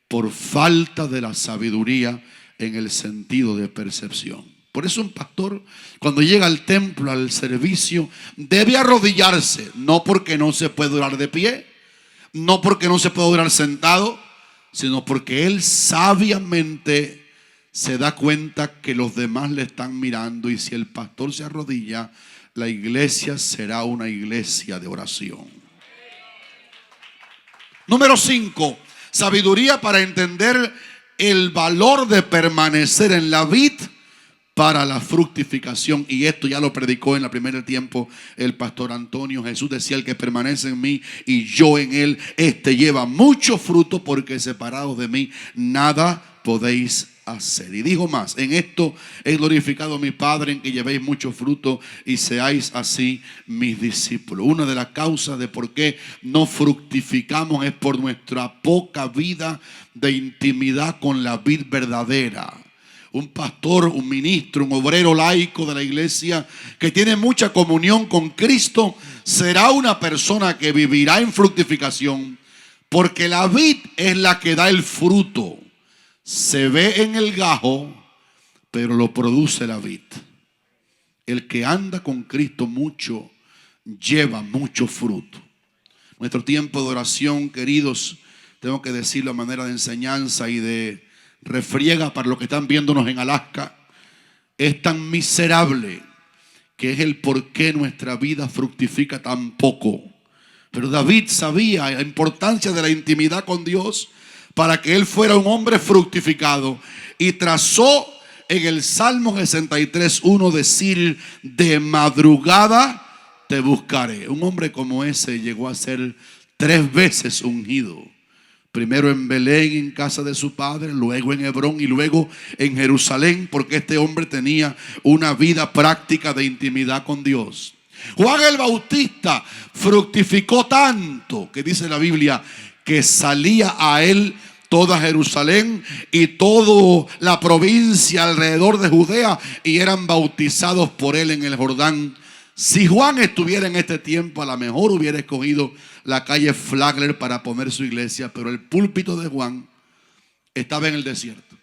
por falta de la sabiduría en el sentido de percepción. Por eso un pastor, cuando llega al templo, al servicio, debe arrodillarse, no porque no se puede orar de pie, no porque no se puede orar sentado, sino porque él sabiamente se da cuenta que los demás le están mirando, y si el pastor se arrodilla, la iglesia será una iglesia de oración. Número 5, sabiduría para entender el valor de permanecer en la vid para la fructificación. Y esto ya lo predicó en el primer tiempo el pastor Antonio. Jesús decía: el que permanece en mí y yo en él, este lleva mucho fruto, porque separados de mí nada podéis hacer. Y dijo más: en esto he glorificado a mi Padre, en que llevéis mucho fruto y seáis así mis discípulos. Una de las causas de por qué no fructificamos es por nuestra poca vida de intimidad con la vid verdadera. Un pastor, un ministro, un obrero laico de la iglesia que tiene mucha comunión con Cristo será una persona que vivirá en fructificación, porque la vid es la que da el fruto. Se ve en el gajo, pero lo produce la vid. El que anda con Cristo mucho lleva mucho fruto. Nuestro tiempo de oración, queridos, tengo que decirlo a manera de enseñanza y de refriega para los que están viéndonos en Alaska, es tan miserable que es el por qué nuestra vida fructifica tan poco. Pero David sabía la importancia de la intimidad con Dios para que él fuera un hombre fructificado, y trazó en el Salmo 63:1 decir: de madrugada te buscaré. Un hombre como ese llegó a ser 3 veces ungido. Primero en Belén, en casa de su padre, luego en Hebrón y luego en Jerusalén, porque este hombre tenía una vida práctica de intimidad con Dios. Juan el Bautista fructificó tanto que dice la Biblia que salía a él toda Jerusalén y toda la provincia alrededor de Judea, y eran bautizados por él en el Jordán. Si Juan estuviera en este tiempo, a lo mejor hubiera escogido la calle Flagler para poner su iglesia, pero el púlpito de Juan estaba en el desierto.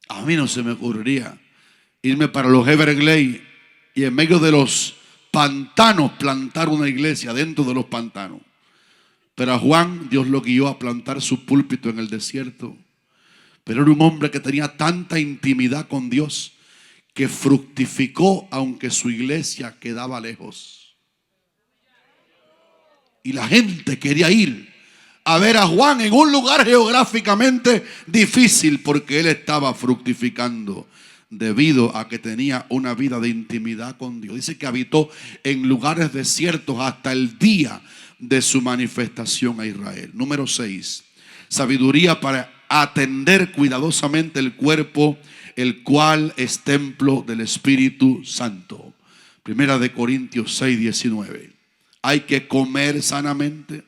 A mí no se me ocurriría irme para los Everglades y en medio de los pantanos plantar una iglesia dentro de los pantanos. Pero a Juan Dios lo guió a plantar su púlpito en el desierto. Pero era un hombre que tenía tanta intimidad con Dios que fructificó aunque su iglesia quedaba lejos. Y la gente quería ir a ver a Juan en un lugar geográficamente difícil porque él estaba fructificando debido a que tenía una vida de intimidad con Dios. Dice que habitó en lugares desiertos hasta el día de su manifestación a Israel. Número 6, sabiduría para atender cuidadosamente el cuerpo, el cual es templo del Espíritu Santo. Primera de Corintios 6:19. Hay que comer sanamente,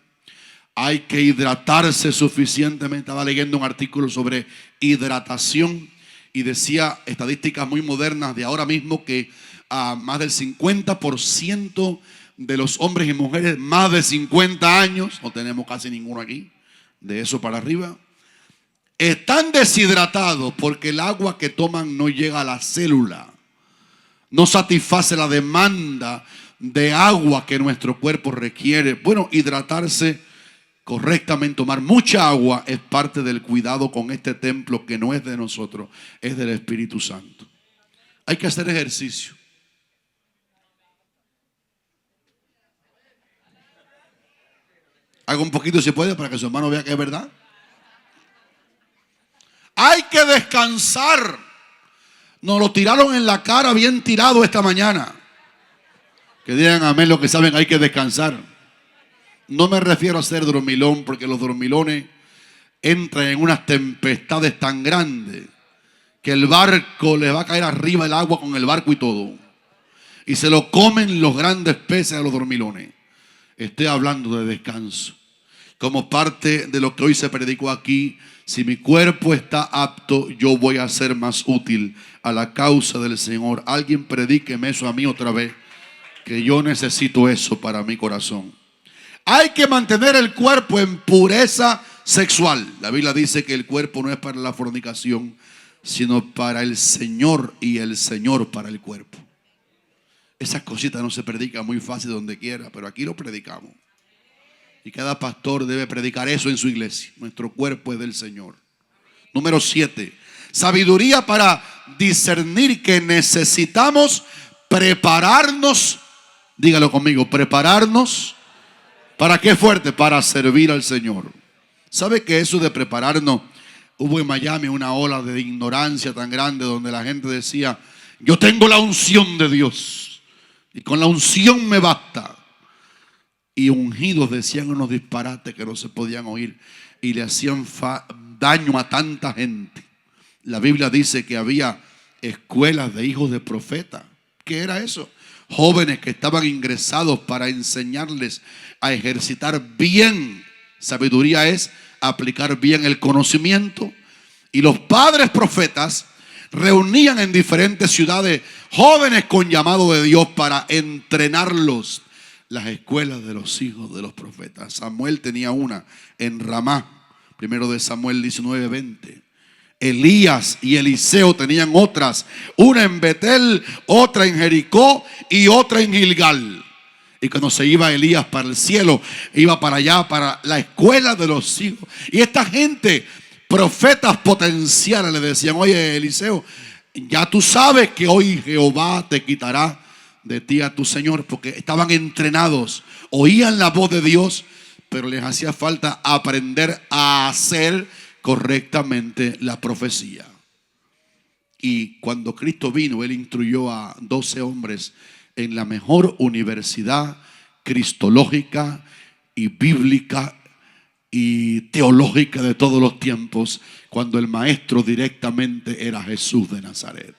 hay que hidratarse suficientemente. Estaba leyendo un artículo sobre hidratación y decía estadísticas muy modernas de ahora mismo que más del 50% de los hombres y mujeres más de 50 años, no tenemos casi ninguno aquí, de eso para arriba, están deshidratados porque el agua que toman no llega a la célula, no satisface la demanda de agua que nuestro cuerpo requiere. Bueno, hidratarse correctamente, tomar mucha agua es parte del cuidado con este templo que no es de nosotros, es del Espíritu Santo. Hay que hacer ejercicio. Haga un poquito si puede para que su hermano vea que es verdad. Hay que descansar. Nos lo tiraron en la cara bien tirado esta mañana. Que digan amén los que saben, hay que descansar. No me refiero a ser dormilón, porque los dormilones entran en unas tempestades tan grandes que el barco le va a caer arriba el agua con el barco y todo. Y se lo comen los grandes peces a los dormilones. Estoy hablando de descanso. Como parte de lo que hoy se predicó aquí, si mi cuerpo está apto, yo voy a ser más útil a la causa del Señor. Alguien predíqueme eso a mí otra vez, que yo necesito eso para mi corazón. Hay que mantener el cuerpo en pureza sexual. La Biblia dice que el cuerpo no es para la fornicación, sino para el Señor y el Señor para el cuerpo. Esas cositas no se predican muy fácil donde quiera, pero aquí lo predicamos. Y cada pastor debe predicar eso en su iglesia. Nuestro cuerpo es del Señor. Número 7. Sabiduría para discernir que necesitamos prepararnos. Dígalo conmigo, prepararnos. ¿Para qué fuerte? Para servir al Señor. ¿Sabe que eso de prepararnos? Hubo en Miami una ola de ignorancia tan grande donde la gente decía, yo tengo la unción de Dios y con la unción me basta. Y ungidos decían unos disparates que no se podían oír y le hacían daño a tanta gente. La Biblia dice que había escuelas de hijos de profeta. ¿Qué era eso? Jóvenes que estaban ingresados para enseñarles a ejercitar bien. Sabiduría es aplicar bien el conocimiento. Y los padres profetas reunían en diferentes ciudades jóvenes con llamado de Dios para entrenarlos. Las escuelas de los hijos de los profetas. Samuel tenía una en Ramá, primero de Samuel 19:20. Elías y Eliseo tenían otras, una en Betel, otra en Jericó y otra en Gilgal. Y cuando se iba Elías para el cielo, iba para allá, para la escuela de los hijos. Y esta gente, profetas potenciales, le decían, oye Eliseo, ya tú sabes que hoy Jehová te quitará de ti a tu Señor, porque estaban entrenados, oían la voz de Dios, pero les hacía falta aprender a hacer correctamente la profecía. Y cuando Cristo vino, Él instruyó a 12 hombres en la mejor universidad cristológica y bíblica y teológica de todos los tiempos, cuando el maestro directamente era Jesús de Nazaret.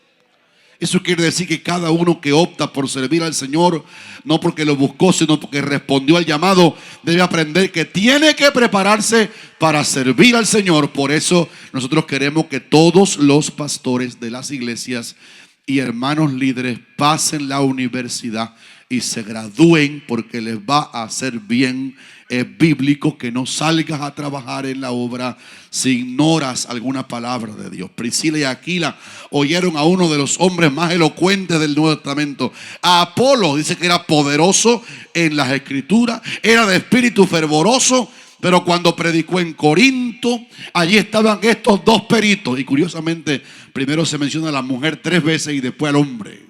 Eso quiere decir que cada uno que opta por servir al Señor, no porque lo buscó, sino porque respondió al llamado, debe aprender que tiene que prepararse para servir al Señor. Por eso nosotros queremos que todos los pastores de las iglesias y hermanos líderes pasen la universidad y se gradúen, porque les va a hacer bien. Es bíblico que no salgas a trabajar en la obra si ignoras alguna palabra de Dios. Priscila y Aquila oyeron a uno de los hombres más elocuentes del Nuevo Testamento, a Apolo. Dice que era poderoso en las escrituras, era de espíritu fervoroso Pero cuando predicó en Corinto, allí estaban estos dos peritos. Y curiosamente, primero se menciona a la mujer 3 veces y después al hombre,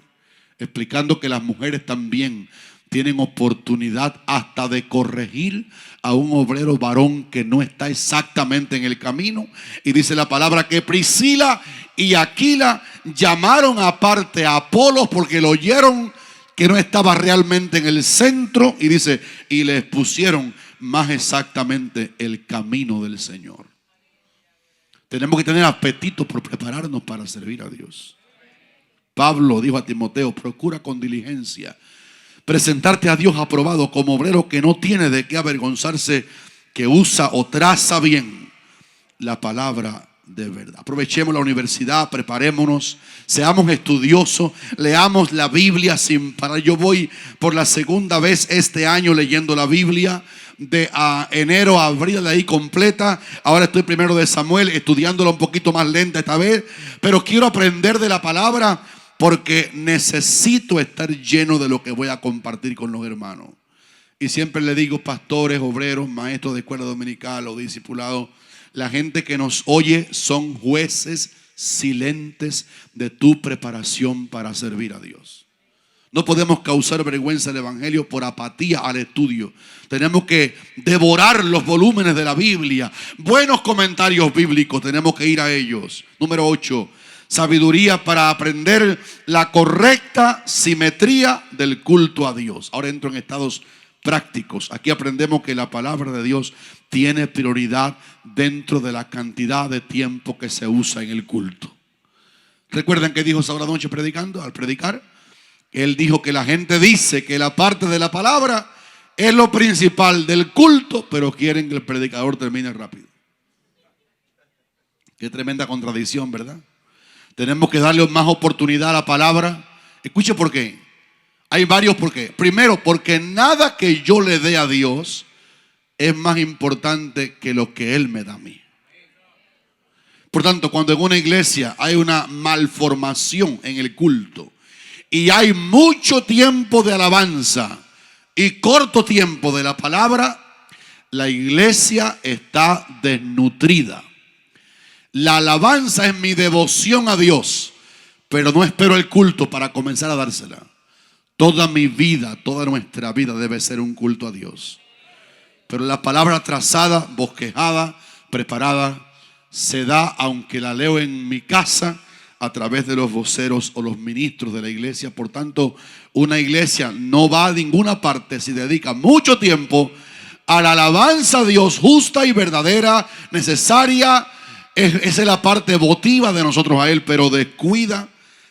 explicando que las mujeres también tienen oportunidad hasta de corregir a un obrero varón que no está exactamente en el camino. Y dice la palabra que Priscila y Aquila llamaron aparte a Apolos porque lo oyeron que no estaba realmente en el centro. Y dice, y les pusieron más exactamente el camino del Señor. Tenemos que tener apetito por prepararnos para servir a Dios. Pablo dijo a Timoteo, procura con diligencia presentarte a Dios aprobado como obrero que no tiene de qué avergonzarse, que usa o traza bien la palabra de verdad. Aprovechemos la universidad, preparémonos, seamos estudiosos, leamos la Biblia sin parar. Yo voy por la segunda vez este año leyendo la Biblia. De enero a abril la leí completa. Ahora estoy primero de Samuel, estudiándola un poquito más lenta esta vez. Pero quiero aprender de la palabra porque necesito estar lleno de lo que voy a compartir con los hermanos. Y siempre le digo, pastores, obreros, maestros de escuela dominical o discipulados, la gente que nos oye son jueces silentes de tu preparación para servir a Dios. No podemos causar vergüenza al evangelio por apatía al estudio. Tenemos que devorar los volúmenes de la Biblia. Buenos comentarios bíblicos, tenemos que ir a ellos. Número 8. Sabiduría para aprender la correcta simetría del culto a Dios. Ahora entro en estados prácticos. Aquí aprendemos que la palabra de Dios tiene prioridad dentro de la cantidad de tiempo que se usa en el culto. ¿Recuerdan qué dijo Saúl anoche predicando? Al predicar, él dijo que la gente dice que la parte de la palabra es lo principal del culto, pero quieren que el predicador termine rápido. Qué tremenda contradicción, ¿verdad? Tenemos que darle más oportunidad a la palabra. Escuche por qué. Hay varios por qué. Primero, porque nada que yo le dé a Dios es más importante que lo que Él me da a mí. Por tanto, cuando en una iglesia hay una malformación en el culto y hay mucho tiempo de alabanza y corto tiempo de la palabra, la iglesia está desnutrida. La alabanza es mi devoción a Dios, pero no espero el culto para comenzar a dársela. Toda mi vida, toda nuestra vida debe ser un culto a Dios. Pero la palabra trazada, bosquejada, preparada, se da, aunque la leo en mi casa, a través de los voceros o los ministros de la iglesia. Por tanto, una iglesia no va a ninguna parte si dedica mucho tiempo a la alabanza a Dios justa y verdadera, necesaria. Esa es la parte votiva de nosotros a Él, pero descuida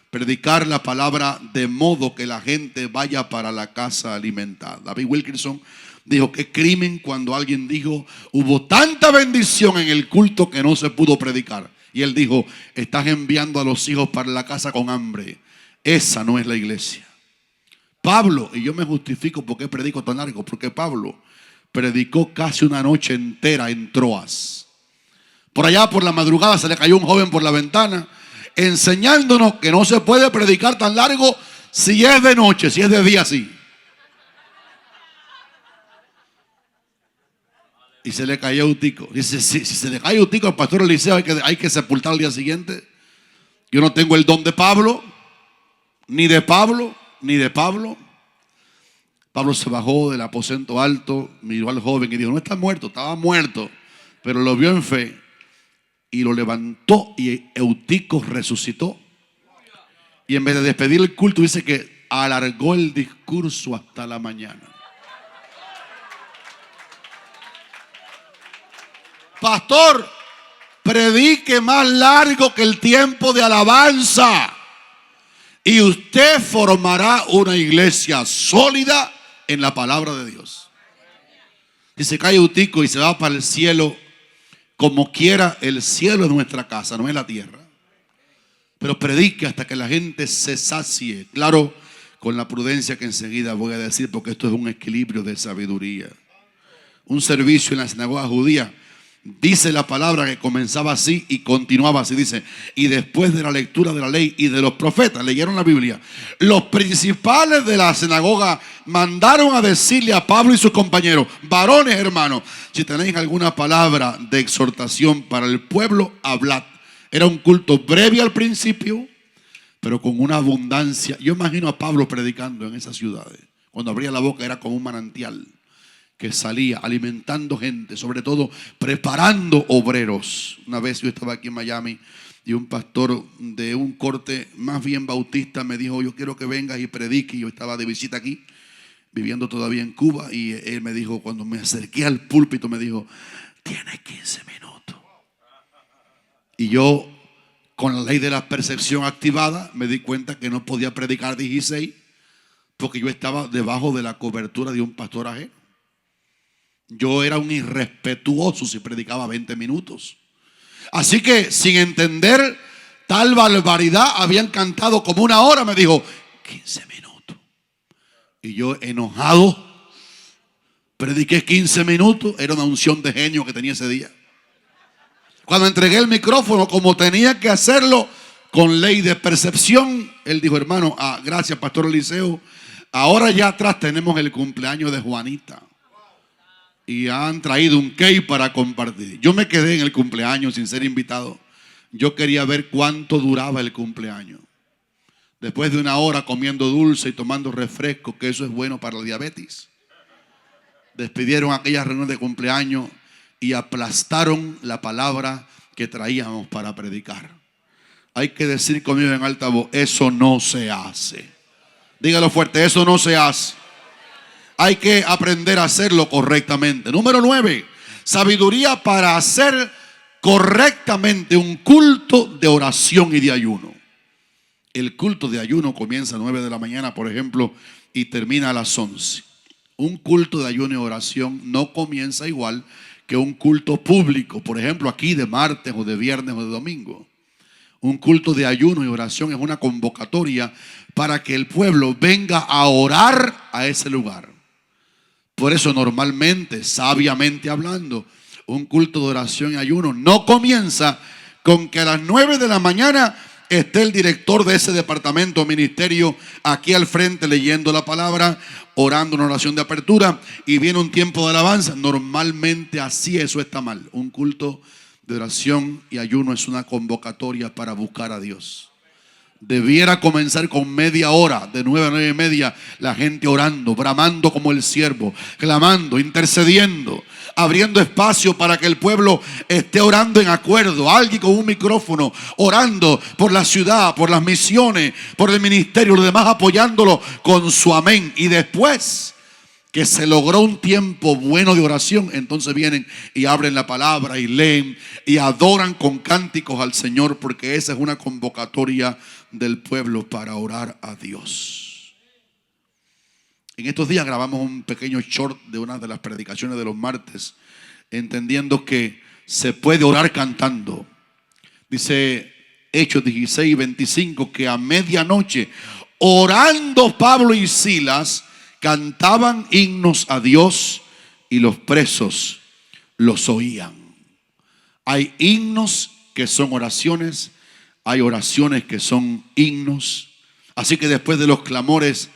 predicar la palabra de modo que la gente vaya para la casa alimentada. David Wilkerson dijo que crimen cuando alguien dijo, hubo tanta bendición en el culto que no se pudo predicar. Y él dijo, estás enviando a los hijos para la casa con hambre. Esa no es la iglesia. Pablo, y yo me justifico porque predico tan largo, porque Pablo predicó casi una noche entera en Troas. Por allá por la madrugada se le cayó un joven por la ventana, enseñándonos que no se puede predicar tan largo si es de noche, si es de día sí. Y se le cayó un tico. Dice, si se le cae un tico al pastor Eliseo hay que sepultar al día siguiente. Yo no tengo el don de Pablo, ni de Pablo, ni de Pablo. Pablo se bajó del aposento alto, miró al joven y dijo, no está muerto, estaba muerto, pero lo vio en fe. Y lo levantó y Eutico resucitó. Y en vez de despedir el culto, dice que alargó el discurso hasta la mañana. Pastor, predique más largo que el tiempo de alabanza y usted formará una iglesia sólida en la palabra de Dios. Y se cae Eutico y se va para el cielo. Como quiera, el cielo es nuestra casa, no es la tierra. Pero predique hasta que la gente se sacie. Claro, con la prudencia que enseguida voy a decir, porque esto es un equilibrio de sabiduría. Un servicio en la sinagoga judía Dice la palabra que comenzaba así y continuaba así. Dice, y después de la lectura de la ley y de los profetas, leyeron la Biblia, los principales de la sinagoga mandaron a decirle a Pablo y sus compañeros: varones hermanos, si tenéis alguna palabra de exhortación para el pueblo, hablad. Era un culto breve al principio, pero con una abundancia. Yo imagino a Pablo predicando en esas ciudades. Cuando abría la boca era como un manantial que salía alimentando gente, sobre todo preparando obreros. Una vez yo estaba aquí en Miami y un pastor de un corte más bien bautista me dijo: yo quiero que vengas y prediques. Yo estaba de visita aquí, viviendo todavía en Cuba, y él me dijo, cuando me acerqué al púlpito, me dijo: tienes 15 minutos. Y yo, con la ley de la percepción activada, me di cuenta que no podía predicar 16 porque yo estaba debajo de la cobertura de un pastor ajeno. Yo era un irrespetuoso si predicaba 20 minutos. Así que, sin entender tal barbaridad, habían cantado como una hora. Me dijo: 15 minutos. Y yo, enojado, prediqué 15 minutos. Era una unción de genio que tenía ese día. Cuando entregué el micrófono, como tenía que hacerlo con ley de percepción, él dijo: hermano, gracias, pastor Eliseo, ahora ya atrás tenemos el cumpleaños de Juanita y han traído un cake para compartir. Yo me quedé en el cumpleaños sin ser invitado. Yo quería ver cuánto duraba el cumpleaños. Después de una hora comiendo dulce y tomando refresco, que eso es bueno para la diabetes, despidieron aquella reunión de cumpleaños y aplastaron la palabra que traíamos para predicar. Hay que decir conmigo en alta voz: eso no se hace. Dígalo fuerte: eso no se hace. Hay que aprender a hacerlo correctamente. Número 9, sabiduría para hacer correctamente un culto de oración y de ayuno. El culto de ayuno comienza a 9 de la mañana, por ejemplo, y termina a las 11. Un culto de ayuno y oración no comienza igual que un culto público, por ejemplo, aquí de martes o de viernes o de domingo. Un culto de ayuno y oración es una convocatoria para que el pueblo venga a orar a ese lugar. Por eso normalmente, sabiamente hablando, un culto de oración y ayuno no comienza con que a las 9 de la mañana esté el director de ese departamento o ministerio aquí al frente leyendo la palabra, orando una oración de apertura y viene un tiempo de alabanza. Normalmente así eso está mal. Un culto de oración y ayuno es una convocatoria para buscar a Dios. Debiera comenzar con media hora, de 9 a 9 y media, la gente orando, bramando como el siervo, clamando, intercediendo, abriendo espacio para que el pueblo esté orando en acuerdo. Alguien con un micrófono orando por la ciudad, por las misiones, por el ministerio, los demás apoyándolo con su amén. Y después que se logró un tiempo bueno de oración, entonces vienen y abren la palabra y leen y adoran con cánticos al Señor, porque esa es una convocatoria del pueblo para orar a Dios. En estos días grabamos un pequeño short de una de las predicaciones de los martes, entendiendo que se puede orar cantando. Dice Hechos 16:25 que a medianoche, orando Pablo y Silas, cantaban himnos a Dios y los presos los oían. Hay himnos que son oraciones, hay oraciones que son himnos. Así que después de los clamores,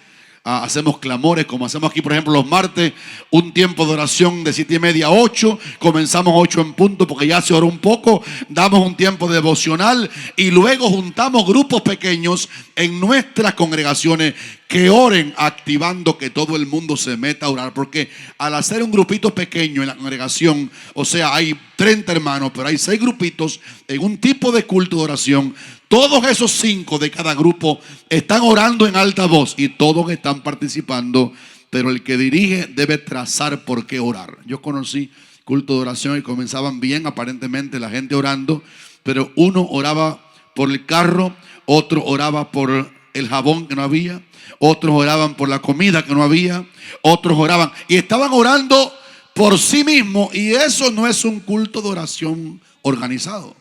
hacemos clamores como hacemos aquí, por ejemplo, los martes, un tiempo de oración de 7:30 a 8, comenzamos 8 en punto porque ya se oró un poco, damos un tiempo devocional y luego juntamos grupos pequeños en nuestras congregaciones que oren, activando que todo el mundo se meta a orar, porque al hacer un grupito pequeño en la congregación, o sea, hay 30 hermanos, pero hay 6 grupitos en un tipo de culto de oración. Todos esos 5 de cada grupo están orando en alta voz y todos están participando, pero el que dirige debe trazar por qué orar. Yo conocí culto de oración y comenzaban bien, aparentemente la gente orando, pero uno oraba por el carro, otro oraba por el jabón que no había, otros oraban por la comida que no había, otros oraban y estaban orando por sí mismos, y eso no es un culto de oración organizado.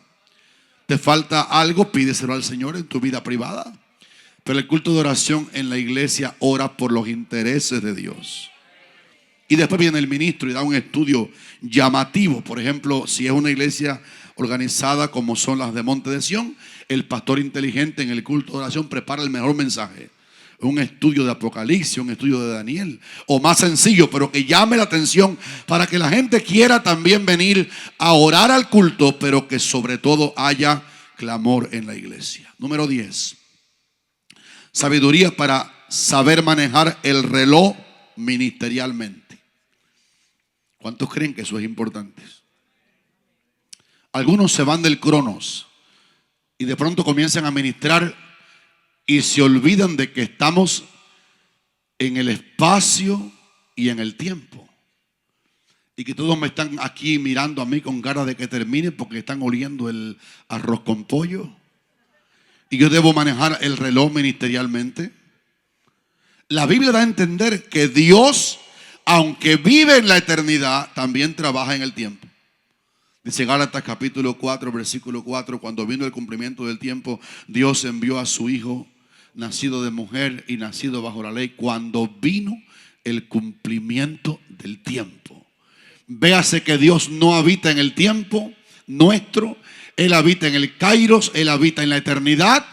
Te falta algo, pídeselo al Señor en tu vida privada. Pero el culto de oración en la iglesia ora por los intereses de Dios. Y después viene el ministro y da un estudio llamativo. Por ejemplo, si es una iglesia organizada como son las de Monte de Sión, el pastor inteligente en el culto de oración prepara el mejor mensaje. Un estudio de Apocalipsis, un estudio de Daniel, o más sencillo, pero que llame la atención para que la gente quiera también venir a orar al culto, pero que sobre todo haya clamor en la iglesia. Número 10. Sabiduría para saber manejar el reloj ministerialmente. ¿Cuántos creen que eso es importante? Algunos se van del cronos y de pronto comienzan a ministrar y se olvidan de que estamos en el espacio y en el tiempo. Y que todos me están aquí mirando a mí con cara de que termine porque están oliendo el arroz con pollo. Y yo debo manejar el reloj ministerialmente. La Biblia da a entender que Dios, aunque vive en la eternidad, también trabaja en el tiempo. Dice Gálatas capítulo 4, versículo 4, cuando vino el cumplimiento del tiempo, Dios envió a su Hijo, nacido de mujer y nacido bajo la ley, cuando vino el cumplimiento del tiempo. Véase que Dios no habita en el tiempo nuestro, Él habita en el kairos, Él habita en la eternidad,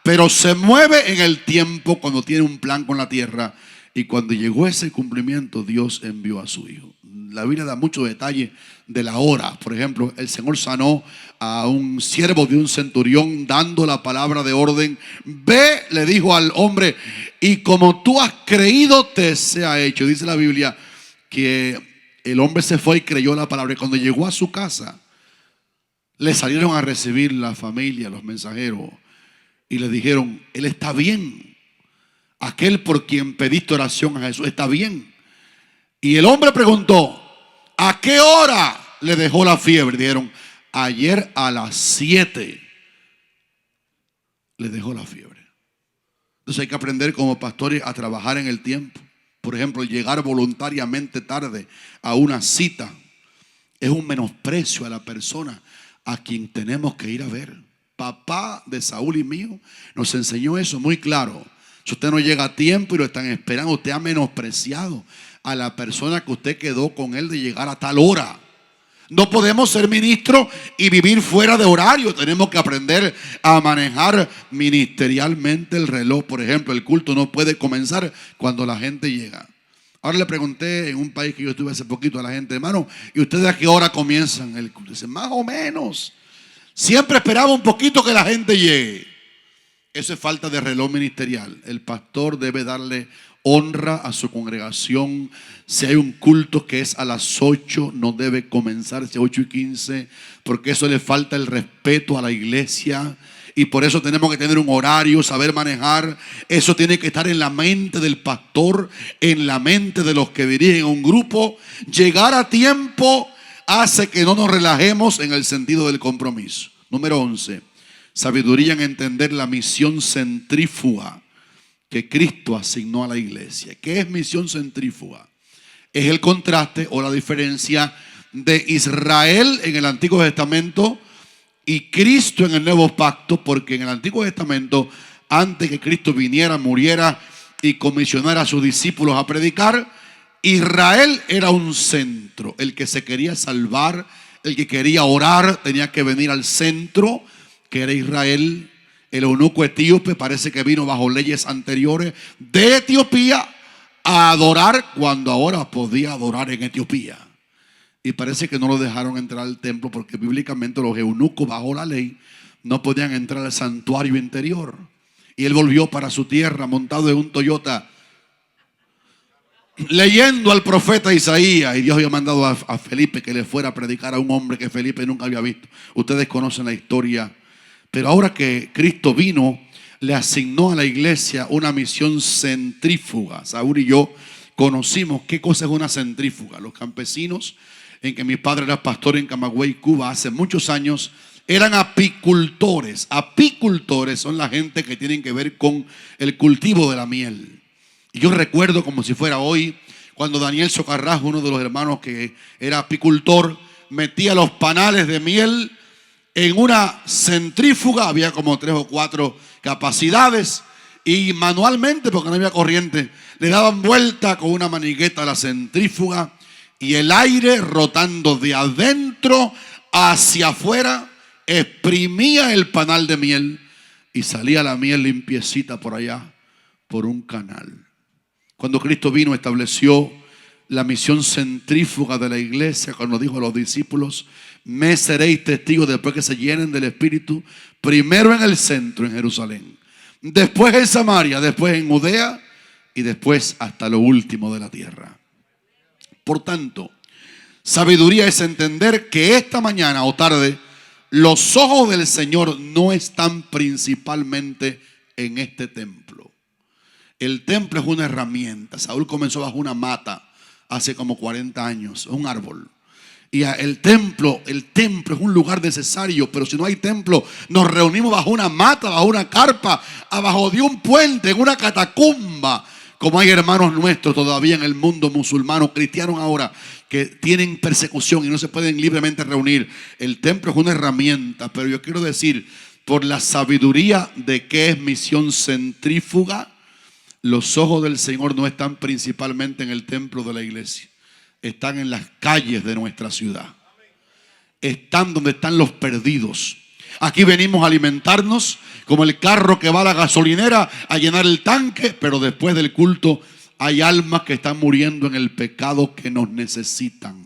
pero se mueve en el tiempo cuando tiene un plan con la tierra. Y cuando llegó ese cumplimiento, Dios envió a su Hijo. La Biblia da mucho detalle de la hora. Por ejemplo, el Señor sanó a un siervo de un centurión dando la palabra de orden. Ve, le dijo al hombre, y como tú has creído, te sea hecho. Dice la Biblia que el hombre se fue y creyó la palabra. Y cuando llegó a su casa, le salieron a recibir la familia, los mensajeros, y le dijeron, Él está bien. Aquel por quien pediste oración a Jesús está bien. Y el hombre preguntó, ¿a qué hora le dejó la fiebre? Dijeron, ayer a las 7 le dejó la fiebre. Entonces hay que aprender como pastores a trabajar en el tiempo. Por ejemplo, llegar voluntariamente tarde a una cita es un menosprecio a la persona a quien tenemos que ir a ver. Papá de Saúl y mío nos enseñó eso muy claro. Si usted no llega a tiempo y lo están esperando, usted ha menospreciado a la persona que usted quedó con él de llegar a tal hora. No podemos ser ministros y vivir fuera de horario. Tenemos que aprender a manejar ministerialmente el reloj. Por ejemplo, el culto no puede comenzar cuando la gente llega. Ahora le pregunté en un país que yo estuve hace poquito a la gente, hermano, ¿y ustedes a qué hora comienzan el culto? Dicen, más o menos. Siempre esperaba un poquito que la gente llegue. Eso es falta de reloj ministerial. El pastor debe darle honra a su congregación. Si hay un culto que es a las 8, no debe comenzarse a 8:15, porque eso le falta el respeto a la iglesia. Y por eso tenemos que tener un horario, saber manejar. Eso tiene que estar en la mente del pastor, en la mente de los que dirigen un grupo. Llegar a tiempo hace que no nos relajemos en el sentido del compromiso. Número 11. Sabiduría en entender la misión centrífuga que Cristo asignó a la iglesia. ¿Qué es misión centrífuga? Es el contraste o la diferencia de Israel en el Antiguo Testamento y Cristo en el Nuevo Pacto, porque en el Antiguo Testamento, antes que Cristo viniera, muriera y comisionara a sus discípulos a predicar, Israel era un centro. El que se quería salvar, el que quería orar, tenía que venir al centro, que era Israel. El eunuco etíope parece que vino bajo leyes anteriores de Etiopía a adorar cuando ahora podía adorar en Etiopía. Y parece que no lo dejaron entrar al templo porque bíblicamente los eunucos bajo la ley no podían entrar al santuario interior. Y él volvió para su tierra montado en un Toyota, leyendo al profeta Isaías. Y Dios había mandado a Felipe que le fuera a predicar a un hombre que Felipe nunca había visto. Ustedes conocen la historia. Pero ahora que Cristo vino, le asignó a la iglesia una misión centrífuga. Saúl y yo conocimos qué cosa es una centrífuga. Los campesinos, en que mi padre era pastor en Camagüey, Cuba, hace muchos años, eran apicultores. Apicultores son la gente que tienen que ver con el cultivo de la miel. Y yo recuerdo como si fuera hoy, cuando Daniel Socarrás, uno de los hermanos que era apicultor, metía los panales de miel en una centrífuga. Había como 3 o 4 capacidades, y manualmente, porque no había corriente, le daban vuelta con una manigueta a la centrífuga y el aire rotando de adentro hacia afuera exprimía el panal de miel y salía la miel limpiecita por allá, por un canal. Cuando Cristo vino, estableció la misión centrífuga de la iglesia, cuando dijo a los discípulos: me seréis testigos después que se llenen del Espíritu, primero en el centro, en Jerusalén, después en Samaria, después en Judea y después hasta lo último de la tierra. Por tanto, sabiduría es entender que esta mañana o tarde los ojos del Señor no están principalmente en este templo. El templo es una herramienta. Saúl comenzó bajo una mata hace como 40 años, un árbol. Y el templo es un lugar necesario, pero si no hay templo, nos reunimos bajo una mata, bajo una carpa, abajo de un puente, en una catacumba, como hay hermanos nuestros todavía en el mundo musulmano, cristianos ahora, que tienen persecución y no se pueden libremente reunir. El templo es una herramienta, pero yo quiero decir, por la sabiduría de qué es misión centrífuga, los ojos del Señor no están principalmente en el templo de la iglesia. Están en las calles de nuestra ciudad. Están donde están los perdidos. Aquí venimos a alimentarnos como el carro que va a la gasolinera a llenar el tanque, pero después del culto hay almas que están muriendo en el pecado que nos necesitan.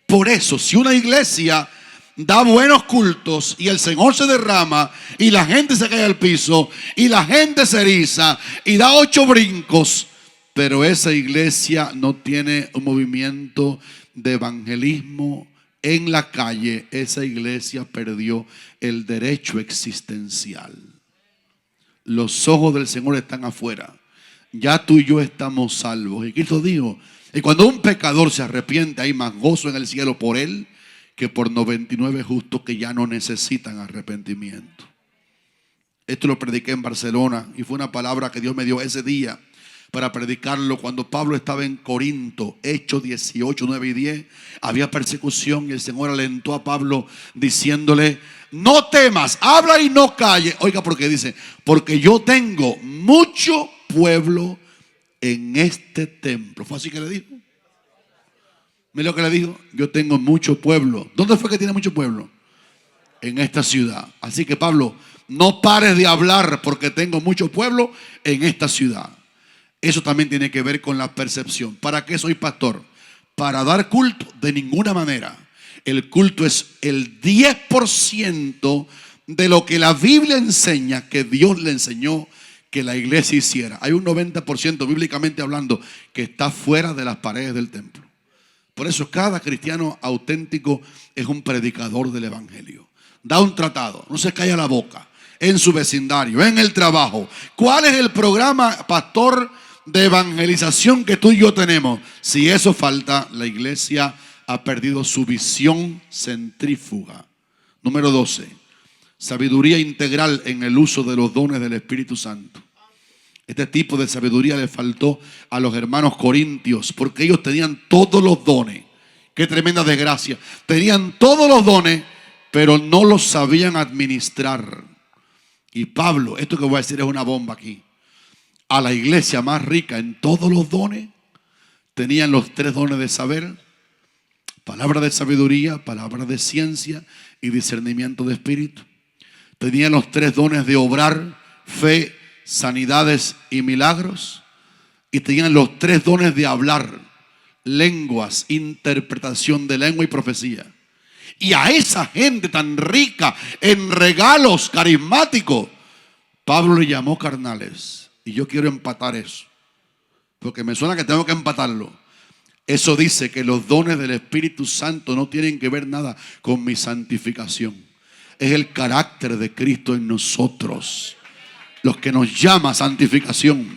Por eso, si una iglesia da buenos cultos y el Señor se derrama y la gente se cae al piso y la gente se eriza y da 8 brincos, pero esa iglesia no tiene un movimiento de evangelismo en la calle, esa iglesia perdió el derecho existencial. Los ojos del Señor están afuera. Ya tú y yo estamos salvos. Y Cristo dijo, y cuando un pecador se arrepiente, hay más gozo en el cielo por él que por 99 justos que ya no necesitan arrepentimiento. Esto lo prediqué en Barcelona y fue una palabra que Dios me dio ese día para predicarlo cuando Pablo estaba en Corinto. Hechos 18, 9 y 10. Había persecución y el Señor alentó a Pablo diciéndole: no temas, habla y no calle. Oiga, porque dice: porque yo tengo mucho pueblo en este templo. ¿Fue así que le dijo? Mira lo que le dijo: yo tengo mucho pueblo. ¿Dónde fue que tiene mucho pueblo? En esta ciudad. Así que Pablo, no pares de hablar porque tengo mucho pueblo en esta ciudad. Eso también tiene que ver con la percepción. ¿Para qué soy pastor? Para dar culto, de ninguna manera. El culto es el 10% de lo que la Biblia enseña, que Dios le enseñó que la iglesia hiciera. Hay un 90% bíblicamente hablando que está fuera de las paredes del templo. Por eso cada cristiano auténtico es un predicador del evangelio. Da un tratado, no se calla la boca, en su vecindario, en el trabajo. ¿Cuál es el programa, pastor, de evangelización que tú y yo tenemos? Si eso falta, la iglesia ha perdido su visión centrífuga. Número 12, sabiduría integral en el uso de los dones del Espíritu Santo. Este tipo de sabiduría le faltó a los hermanos corintios, porque ellos tenían todos los dones. Qué tremenda desgracia. Tenían todos los dones, pero no los sabían administrar. Y Pablo, esto que voy a decir es una bomba aquí. A la iglesia más rica en todos los dones, tenían los 3 dones de saber: palabra de sabiduría, palabra de ciencia y discernimiento de espíritu. Tenían los 3 dones de obrar, fe, sanidades y milagros. Y tenían los 3 dones de hablar, lenguas, interpretación de lengua y profecía. Y a esa gente tan rica en regalos carismáticos, Pablo le llamó carnales. Y yo quiero empatar eso, porque me suena que tengo que empatarlo. Eso dice que los dones del Espíritu Santo no tienen que ver nada con mi santificación. Es el carácter de Cristo en nosotros los que nos llama a santificación.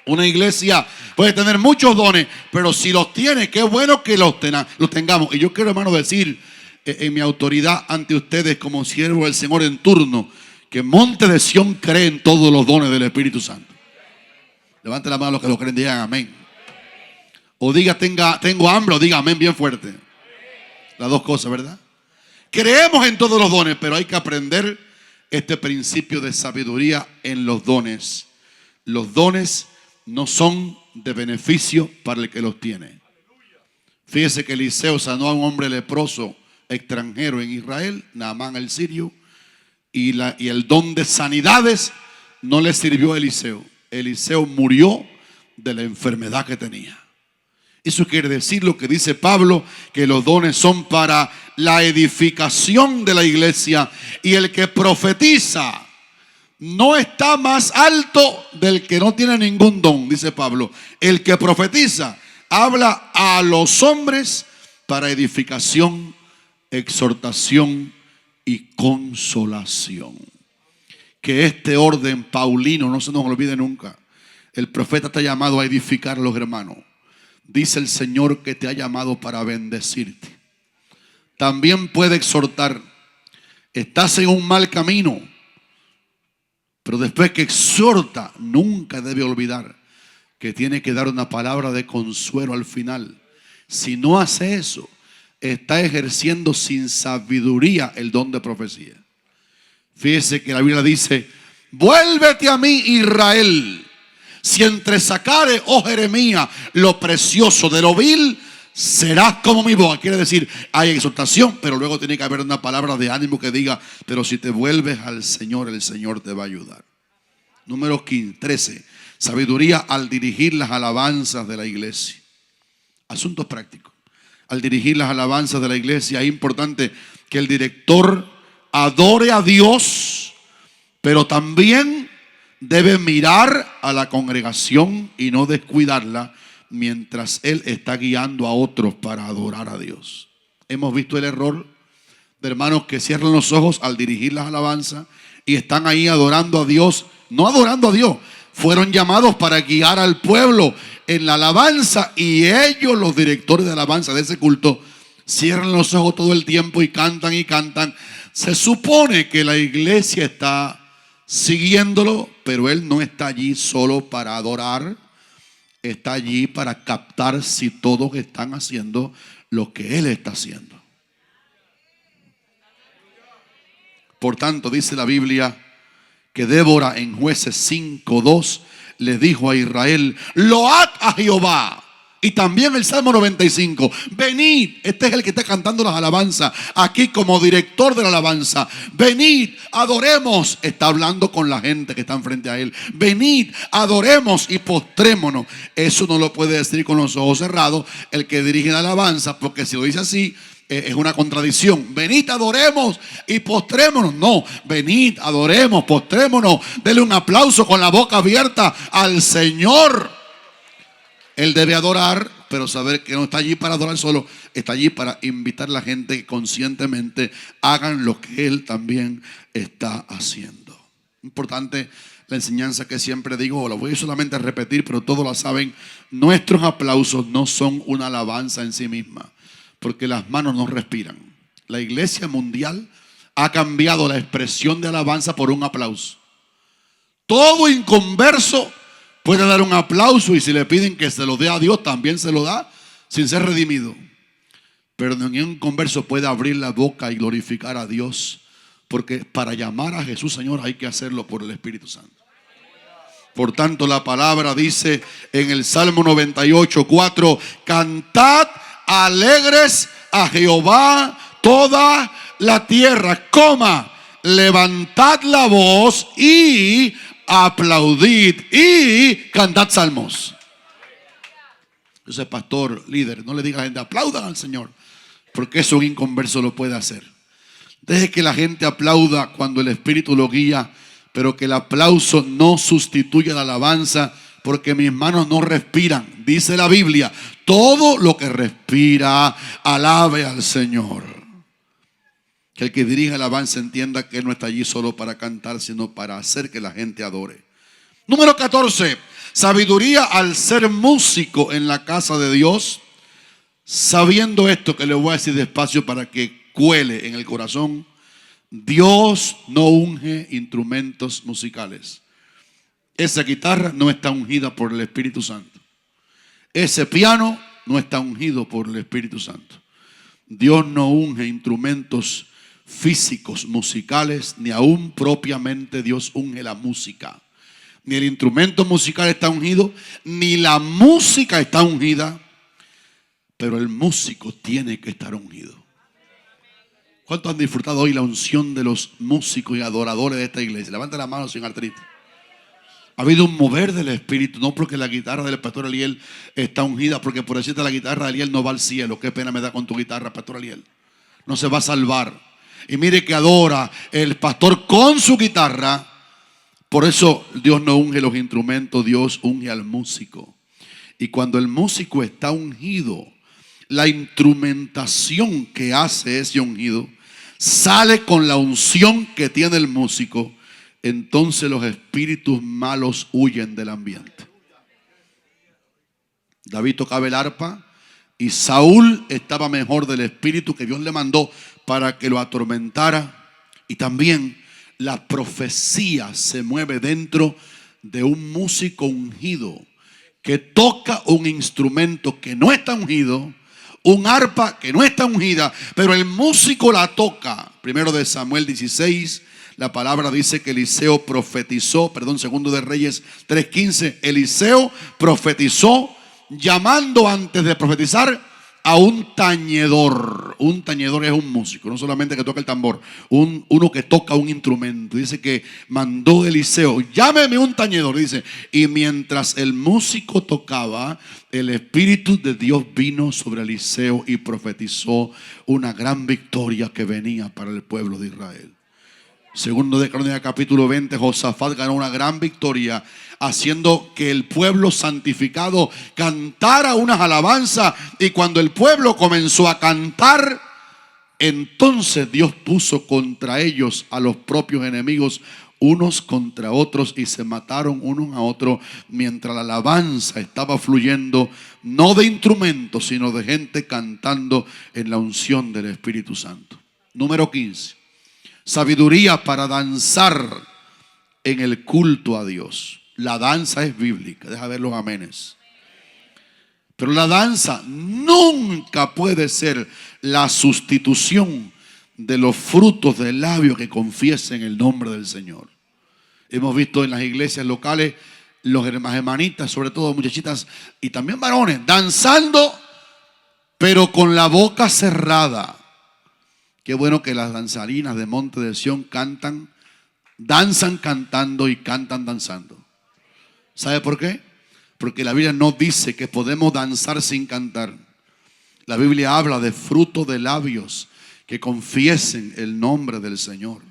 Una iglesia puede tener muchos dones, pero si los tiene, qué bueno que los tengamos. Y yo quiero, hermano, decir en mi autoridad ante ustedes como siervo del Señor en turno, que Monte de Sión cree en todos los dones del Espíritu Santo. Levante la mano los que lo creen, digan amén. O diga tengo hambre, o diga amén bien fuerte. Las dos cosas, ¿verdad? Creemos en todos los dones, pero hay que aprender este principio de sabiduría en los dones. Los dones no son de beneficio para el que los tiene. Fíjese que Eliseo sanó a un hombre leproso extranjero en Israel, Naamán el sirio, y el don de sanidades no le sirvió a Eliseo. Eliseo murió de la enfermedad que tenía. Eso quiere decir lo que dice Pablo, que los dones son para la edificación de la iglesia, y el que profetiza no está más alto del que no tiene ningún don, dice Pablo. El que profetiza habla a los hombres para edificación, exhortación y consolación. Que este orden paulino no se nos olvide nunca. El profeta está llamado a edificar a los hermanos. Dice el Señor que te ha llamado para bendecirte. También puede exhortar. Estás en un mal camino, pero después que exhorta, nunca debe olvidar que tiene que dar una palabra de consuelo al final. Si no hace eso, está ejerciendo sin sabiduría el don de profecía. Fíjese que la Biblia dice: vuélvete a mí, Israel. Si entresacare, oh Jeremías, lo precioso de lo vil, serás como mi boca. Quiere decir, hay exhortación, pero luego tiene que haber una palabra de ánimo que diga: pero si te vuelves al Señor, el Señor te va a ayudar. Número 13. Sabiduría al dirigir las alabanzas de la iglesia. Asuntos prácticos. Al dirigir las alabanzas de la iglesia es importante que el director adore a Dios, pero también debe mirar a la congregación y no descuidarla mientras él está guiando a otros para adorar a Dios. Hemos visto el error de hermanos que cierran los ojos al dirigir las alabanzas y están ahí adorando a Dios. No adorando a Dios, fueron llamados para guiar al pueblo en la alabanza, y ellos, los directores de alabanza de ese culto, cierran los ojos todo el tiempo y cantan y cantan. Se supone que la iglesia está siguiéndolo, pero él no está allí solo para adorar, está allí para captar si todos están haciendo lo que él está haciendo. Por tanto, dice la Biblia que Débora en Jueces 5:2 le dijo a Israel: load a Jehová. Y también el Salmo 95, venid. Este es el que está cantando las alabanzas aquí como director de la alabanza. Venid, adoremos. Está hablando con la gente que está frente a él. Venid, adoremos y postrémonos. Eso no lo puede decir con los ojos cerrados el que dirige la alabanza, porque si lo dice así es una contradicción. Venid, adoremos y postrémonos. No, venid, adoremos, postrémonos. Dele un aplauso con la boca abierta al Señor. Él debe adorar, pero saber que no está allí para adorar solo, está allí para invitar a la gente que conscientemente hagan lo que él también está haciendo. Importante la enseñanza que siempre digo, la voy solamente a repetir, pero todos la saben. Nuestros aplausos no son una alabanza en sí misma, porque las manos no respiran. La iglesia mundial ha cambiado la expresión de alabanza por un aplauso. Todo inconverso puede dar un aplauso, y si le piden que se lo dé a Dios, también se lo da sin ser redimido. Pero ningún converso puede abrir la boca y glorificar a Dios, porque para llamar a Jesús Señor hay que hacerlo por el Espíritu Santo. Por tanto, la palabra dice en el Salmo 98:4: cantad alegres a Jehová toda la tierra, levantad la voz y aplaudid y cantad salmos. Entonces, pastor, líder, no le diga a la gente: aplaudan al Señor, porque eso un inconverso lo puede hacer. Deje que la gente aplauda cuando el Espíritu lo guía, pero que el aplauso no sustituya la alabanza, porque mis manos no respiran. Dice la Biblia: todo lo que respira, alabe al Señor. Que el que dirige la alabanza entienda que él no está allí solo para cantar, sino para hacer que la gente adore. Número 14. Sabiduría al ser músico en la casa de Dios. Sabiendo esto que le voy a decir despacio para que cuele en el corazón: Dios no unge instrumentos musicales. Esa guitarra no está ungida por el Espíritu Santo. Ese piano no está ungido por el Espíritu Santo. Dios no unge instrumentos físicos, musicales, ni aún propiamente Dios unge la música. Ni el instrumento musical está ungido, ni la música está ungida, pero el músico tiene que estar ungido. ¿Cuántos han disfrutado hoy la unción de los músicos y adoradores de esta iglesia? Levanten la mano sin artritis. Ha habido un mover del Espíritu, no porque la guitarra del pastor Eliel está ungida, porque por decirte la guitarra de Eliel no va al cielo. Qué pena me da con tu guitarra, pastor Eliel. No se va a salvar. Y mire que adora el pastor con su guitarra. Por eso Dios no unge los instrumentos, Dios unge al músico. Y cuando el músico está ungido, la instrumentación que hace ese ungido sale con la unción que tiene el músico. Entonces los espíritus malos huyen del ambiente. David tocaba el arpa y Saúl estaba mejor del espíritu que Dios le mandó para que lo atormentara. Y también la profecía se mueve dentro de un músico ungido que toca un instrumento que no está ungido, un arpa que no está ungida, pero el músico la toca. Primero de Samuel 16. La palabra dice que Eliseo profetizó, segundo de Reyes 3:15, Eliseo profetizó llamando antes de profetizar a un tañedor. Un tañedor es un músico, no solamente que toca el tambor, uno que toca un instrumento. Dice que mandó Eliseo, llámeme un tañedor, dice. Y mientras el músico tocaba, el Espíritu de Dios vino sobre Eliseo y profetizó una gran victoria que venía para el pueblo de Israel. Segundo de Crónicas capítulo 20, Josafat ganó una gran victoria haciendo que el pueblo santificado cantara unas alabanzas. Y cuando el pueblo comenzó a cantar, entonces Dios puso contra ellos a los propios enemigos, unos contra otros, y se mataron unos a otros mientras la alabanza estaba fluyendo, no de instrumentos, sino de gente cantando en la unción del Espíritu Santo. Número 15. Sabiduría para danzar en el culto a Dios. La danza es bíblica. Deja ver los amenes. Pero la danza nunca puede ser la sustitución de los frutos del labio que confiesen el nombre del Señor. Hemos visto en las iglesias locales los hermanitas, sobre todo muchachitas y también varones, danzando pero con la boca cerrada. Qué bueno que las danzarinas de Monte de Sión cantan, danzan cantando y cantan danzando. ¿Sabe por qué? Porque la Biblia no dice que podemos danzar sin cantar. La Biblia habla de fruto de labios que confiesen el nombre del Señor.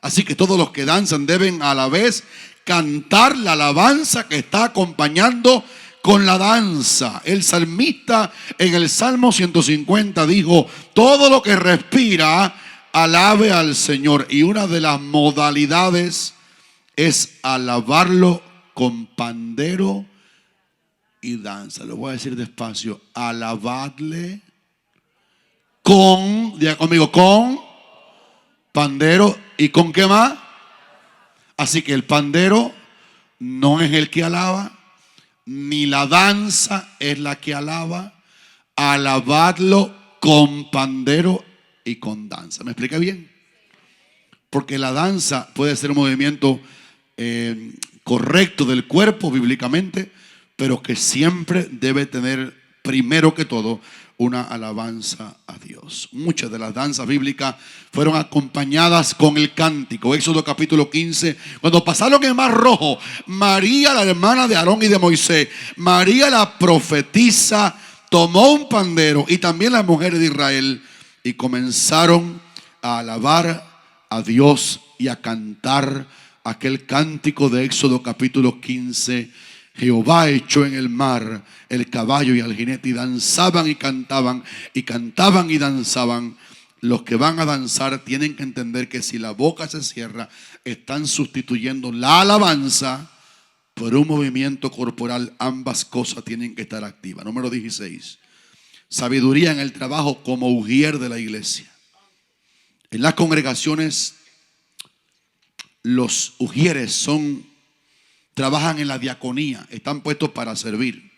Así que todos los que danzan deben a la vez cantar la alabanza que está acompañando con la danza. El salmista en el Salmo 150 dijo: todo lo que respira alabe al Señor. Y una de las modalidades es alabarlo con pandero y danza. Lo voy a decir despacio: alabadle con, diga conmigo, con pandero y con qué más. Así que el pandero no es el que alaba, ni la danza es la que alaba. Alabadlo con pandero y con danza. ¿Me explica bien? Porque la danza puede ser un movimiento correcto del cuerpo bíblicamente, pero que siempre debe tener primero que todo una alabanza a Dios. Muchas de las danzas bíblicas fueron acompañadas con el cántico. Éxodo capítulo 15, cuando pasaron el mar rojo, María, la hermana de Aarón y de Moisés, María la profetisa, tomó un pandero, y también las mujeres de Israel, y comenzaron a alabar a Dios y a cantar aquel cántico de Éxodo capítulo 15. Jehová echó en el mar el caballo y al jinete, y danzaban y cantaban, y cantaban y danzaban. Los que van a danzar tienen que entender que si la boca se cierra, están sustituyendo la alabanza por un movimiento corporal. Ambas cosas tienen que estar activas. Número 16. Sabiduría en el trabajo como ujier de la iglesia. En las congregaciones, los ujieres trabajan en la diaconía, están puestos para servir.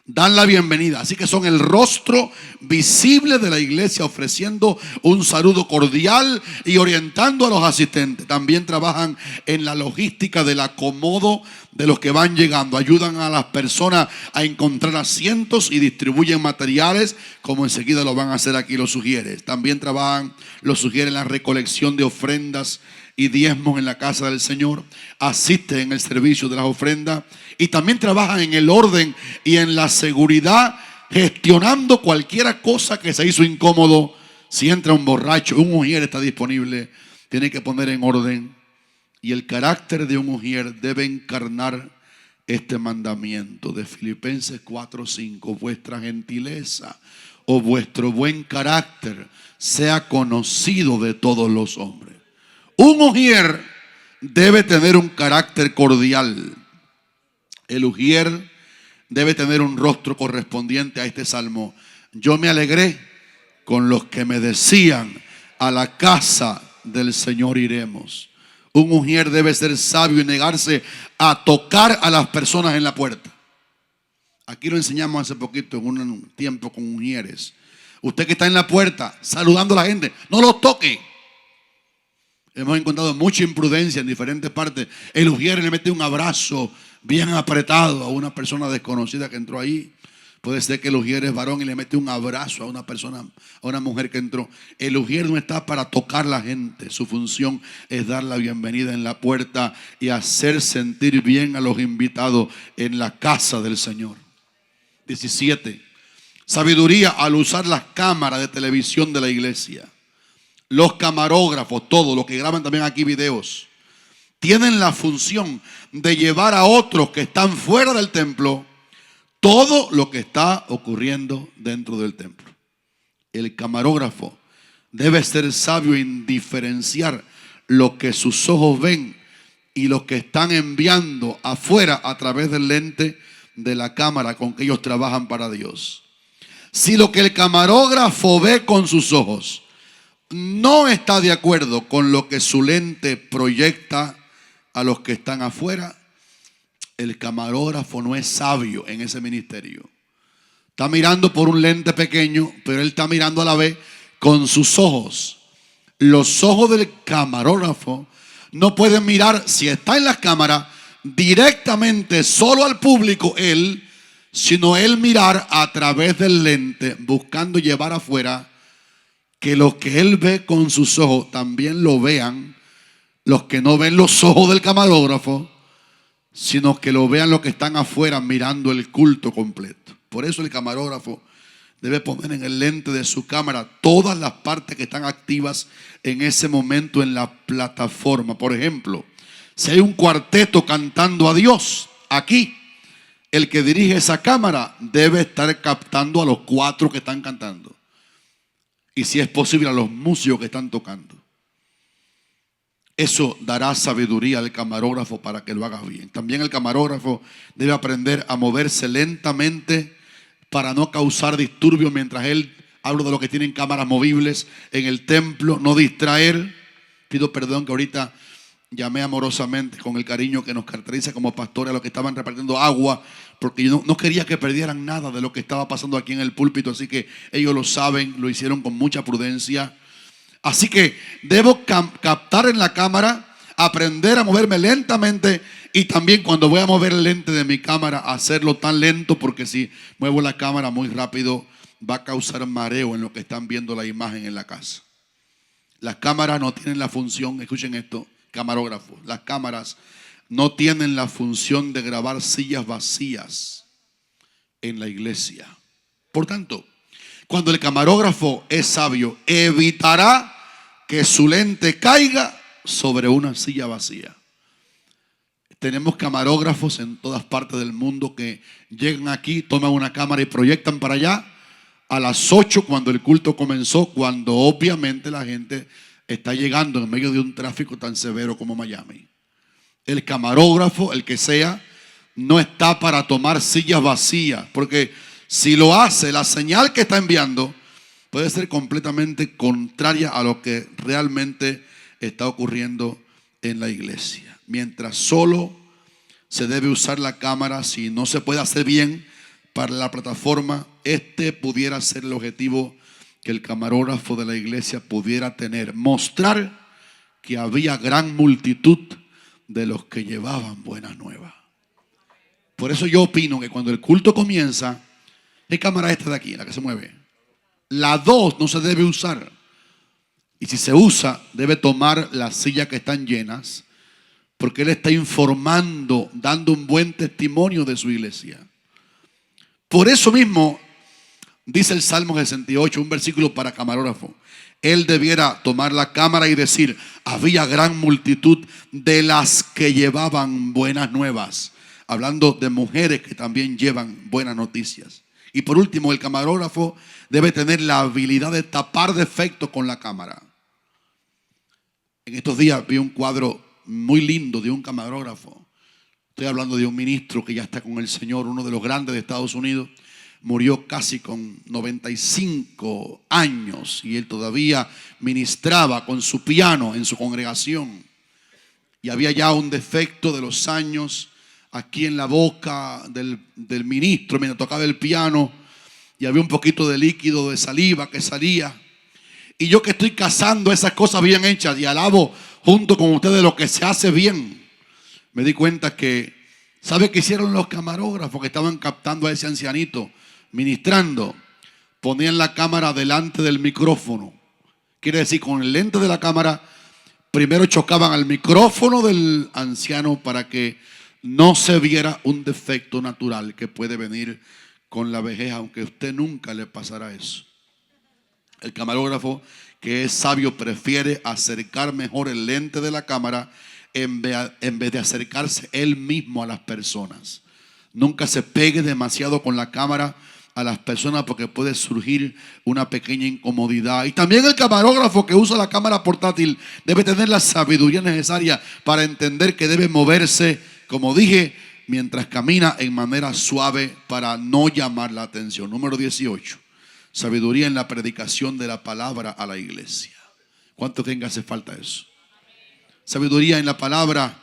Dan la bienvenida, así que son el rostro visible de la iglesia, ofreciendo un saludo cordial y orientando a los asistentes. También trabajan en la logística del acomodo de los que van llegando. Ayudan a las personas a encontrar asientos y distribuyen materiales, como enseguida lo van a hacer aquí los sugieres. También trabajan los sugieres en la recolección de ofrendas y diezmos en la casa del Señor. Asisten en el servicio de las ofrendas y también trabajan en el orden y en la seguridad, gestionando cualquier cosa que se hizo incómodo. Si entra un borracho, un ujier está disponible, tiene que poner en orden. Y el carácter de un ujier debe encarnar este mandamiento de Filipenses 4:5. Vuestra gentileza o vuestro buen carácter sea conocido de todos los hombres. Un ujier debe tener un carácter cordial. El ujier debe tener un rostro correspondiente a este salmo. Yo me alegré con los que me decían, a la casa del Señor iremos. Un ujier debe ser sabio y negarse a tocar a las personas en la puerta. Aquí lo enseñamos hace poquito en un tiempo con ujieres. Usted que está en la puerta saludando a la gente, no los toque. Hemos encontrado mucha imprudencia en diferentes partes. El ujier le mete un abrazo bien apretado a una persona desconocida que entró ahí. Puede ser que el ujier es varón y le mete un abrazo a una persona, a una mujer que entró. El ujier no está para tocar a la gente. Su función es dar la bienvenida en la puerta y hacer sentir bien a los invitados en la casa del Señor. 17. Sabiduría al usar las cámaras de televisión de la iglesia. Los camarógrafos, todos los que graban también aquí videos, tienen la función de llevar a otros que están fuera del templo todo lo que está ocurriendo dentro del templo. El camarógrafo debe ser sabio en diferenciar lo que sus ojos ven y lo que están enviando afuera a través del lente de la cámara con que ellos trabajan para Dios. Si lo que el camarógrafo ve con sus ojos no está de acuerdo con lo que su lente proyecta a los que están afuera, el camarógrafo no es sabio en ese ministerio. Está mirando por un lente pequeño, pero él está mirando a la vez con sus ojos. Los ojos del camarógrafo no pueden mirar, si está en las cámaras, directamente solo al público él, sino él mirar a través del lente, buscando llevar afuera que lo que él ve con sus ojos también lo vean los que no ven los ojos del camarógrafo, sino que lo vean los que están afuera mirando el culto completo. Por eso el camarógrafo debe poner en el lente de su cámara todas las partes que están activas en ese momento en la plataforma. Por ejemplo, si hay un cuarteto cantando a Dios aquí, el que dirige esa cámara debe estar captando a los 4 que están cantando. Y si es posible a los músicos que están tocando. Eso dará sabiduría al camarógrafo para que lo haga bien. También el camarógrafo debe aprender a moverse lentamente para no causar disturbios mientras él, hablo de los que tienen cámaras movibles en el templo, no distraer. Pido perdón que ahorita llamé amorosamente con el cariño que nos caracteriza como pastores a los que estaban repartiendo agua, porque yo no quería que perdieran nada de lo que estaba pasando aquí en el púlpito, así que ellos lo saben, lo hicieron con mucha prudencia. Así que debo captar en la cámara, aprender a moverme lentamente y también cuando voy a mover el lente de mi cámara, hacerlo tan lento, porque si muevo la cámara muy rápido va a causar mareo en lo que están viendo la imagen en la casa. Las cámaras no tienen la función, escuchen esto, camarógrafos, las cámaras no tienen la función de grabar sillas vacías en la iglesia. Por tanto, cuando el camarógrafo es sabio, evitará que su lente caiga sobre una silla vacía. Tenemos camarógrafos en todas partes del mundo que llegan aquí, toman una cámara y proyectan para allá a las 8 cuando el culto comenzó, cuando obviamente la gente está llegando en medio de un tráfico tan severo como Miami. El camarógrafo, el que sea, no está para tomar sillas vacías, porque si lo hace, la señal que está enviando puede ser completamente contraria a lo que realmente está ocurriendo en la iglesia. Mientras solo se debe usar la cámara, si no se puede hacer bien, para la plataforma, este pudiera ser el objetivo que el camarógrafo de la iglesia pudiera tener: mostrar que había gran multitud de los que llevaban buenas nuevas. Por eso yo opino que cuando el culto comienza, ¿qué cámara es esta de aquí, la que se mueve? La 2 no se debe usar. Y si se usa, debe tomar las sillas que están llenas, porque él está informando, dando un buen testimonio de su iglesia. Por eso mismo, dice el Salmo 68, un versículo para camarógrafo: él debiera tomar la cámara y decir: había gran multitud de las que llevaban buenas nuevas. Hablando de mujeres que también llevan buenas noticias. Y por último, el camarógrafo debe tener la habilidad de tapar defectos con la cámara. En estos días vi un cuadro muy lindo de un camarógrafo. Estoy hablando de un ministro que ya está con el Señor, uno de los grandes de Estados Unidos. Murió casi con 95 años y él todavía ministraba con su piano en su congregación. Y había ya un defecto de los años aquí en la boca del ministro mientras tocaba el piano, y había un poquito de líquido de saliva que salía. Y yo, que estoy cazando esas cosas bien hechas y alabo junto con ustedes lo que se hace bien, me di cuenta que, ¿sabe qué hicieron los camarógrafos que estaban captando a ese ancianito ministrando? Ponían la cámara delante del micrófono. Quiere decir, con el lente de la cámara, primero chocaban al micrófono del anciano para que no se viera un defecto natural que puede venir con la vejez, aunque a usted nunca le pasará eso. El camarógrafo, que es sabio, prefiere acercar mejor el lente de la cámara en vez de acercarse él mismo a las personas. Nunca se pegue demasiado con la cámara a las personas, porque puede surgir una pequeña incomodidad. Y también el camarógrafo que usa la cámara portátil debe tener la sabiduría necesaria para entender que debe moverse, como dije, mientras camina, en manera suave para no llamar la atención. Número 18. Sabiduría en la predicación de la palabra a la iglesia. ¿Cuánto creen que hace falta eso? Sabiduría en la palabra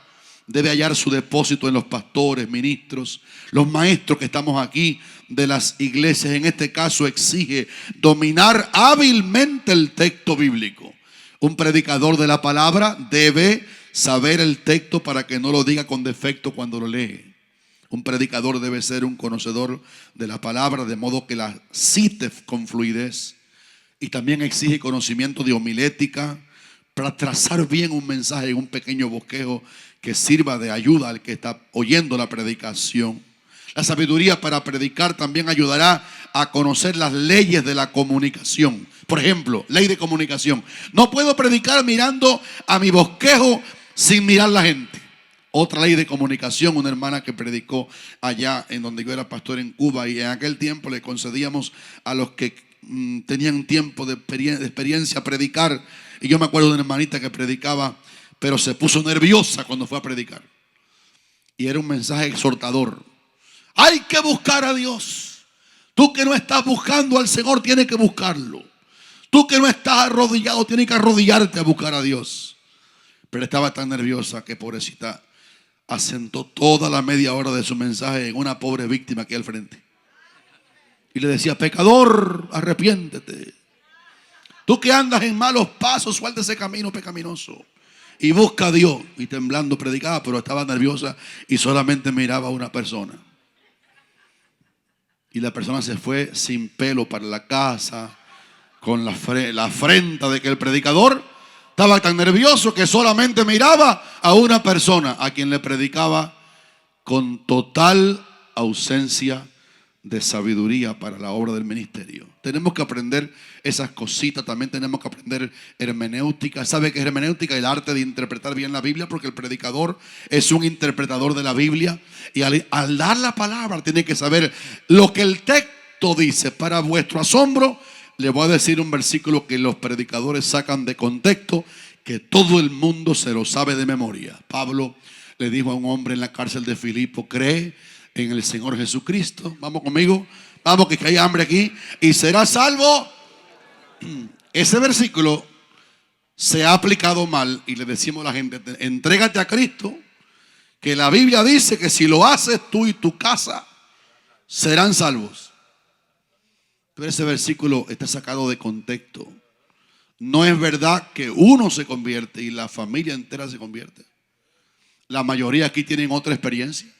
debe hallar su depósito en los pastores, ministros, los maestros que estamos aquí de las iglesias. En este caso exige dominar hábilmente el texto bíblico. Un predicador de la palabra debe saber el texto para que no lo diga con defecto cuando lo lee. Un predicador debe ser un conocedor de la palabra, de modo que la cite con fluidez. Y también exige conocimiento de homilética para trazar bien un mensaje en un pequeño bosquejo que sirva de ayuda al que está oyendo la predicación. La sabiduría para predicar también ayudará a conocer las leyes de la comunicación. Por ejemplo, ley de comunicación: no puedo predicar mirando a mi bosquejo sin mirar la gente. Otra ley de comunicación: una hermana que predicó allá en donde yo era pastor en Cuba, y en aquel tiempo le concedíamos a los que tenían tiempo de experiencia a predicar. Y yo me acuerdo de una hermanita que predicaba, pero se puso nerviosa cuando fue a predicar. Y era un mensaje exhortador. Hay que buscar a Dios. Tú que no estás buscando al Señor, tienes que buscarlo. Tú que no estás arrodillado, tienes que arrodillarte a buscar a Dios. Pero estaba tan nerviosa que, pobrecita, asentó toda la media hora de su mensaje en una pobre víctima aquí al frente. Y le decía: pecador, arrepiéntete. Tú que andas en malos pasos, suelta ese camino pecaminoso y busca a Dios. Y temblando predicaba, pero estaba nerviosa y solamente miraba a una persona. Y la persona se fue sin pelo para la casa, con la afrenta de que el predicador estaba tan nervioso que solamente miraba a una persona a quien le predicaba, con total ausencia de sabiduría para la obra del ministerio. Tenemos que aprender esas cositas. También tenemos que aprender hermenéutica. ¿Sabe qué es hermenéutica? El arte de interpretar bien la Biblia, porque el predicador es un interpretador de la Biblia, y al dar la palabra tiene que saber lo que el texto dice. Para vuestro asombro, le voy a decir un versículo que los predicadores sacan de contexto, que todo el mundo se lo sabe de memoria. Pablo le dijo a un hombre en la cárcel de Filipo: cree en el Señor Jesucristo. Vamos conmigo, vamos, que hay hambre aquí, y serás salvo. Ese versículo se ha aplicado mal, y le decimos a la gente: entrégate a Cristo, que la Biblia dice que si lo haces, tú y tu casa serán salvos. Pero ese versículo está sacado de contexto. No es verdad que uno se convierte y la familia entera se convierte. La mayoría aquí tienen otra experiencia.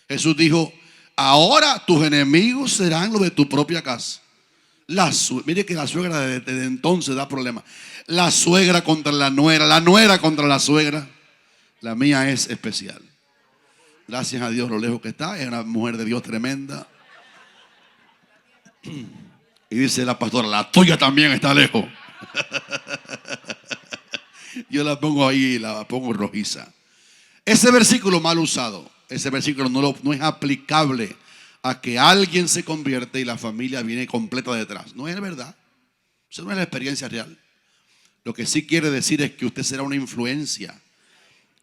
Jesús dijo: ahora tus enemigos serán los de tu propia casa. Mire que la suegra desde entonces da problemas. La suegra contra la nuera contra la suegra. La mía es especial. Gracias a Dios lo lejos que está. Es una mujer de Dios tremenda. Y dice la pastora: la tuya también está lejos. Yo la pongo ahí, la pongo rojiza. Ese versículo mal usado, ese versículo no es aplicable a que alguien se convierte y la familia viene completa detrás. No es verdad. Eso no es la experiencia real. Lo que sí quiere decir es que usted será una influencia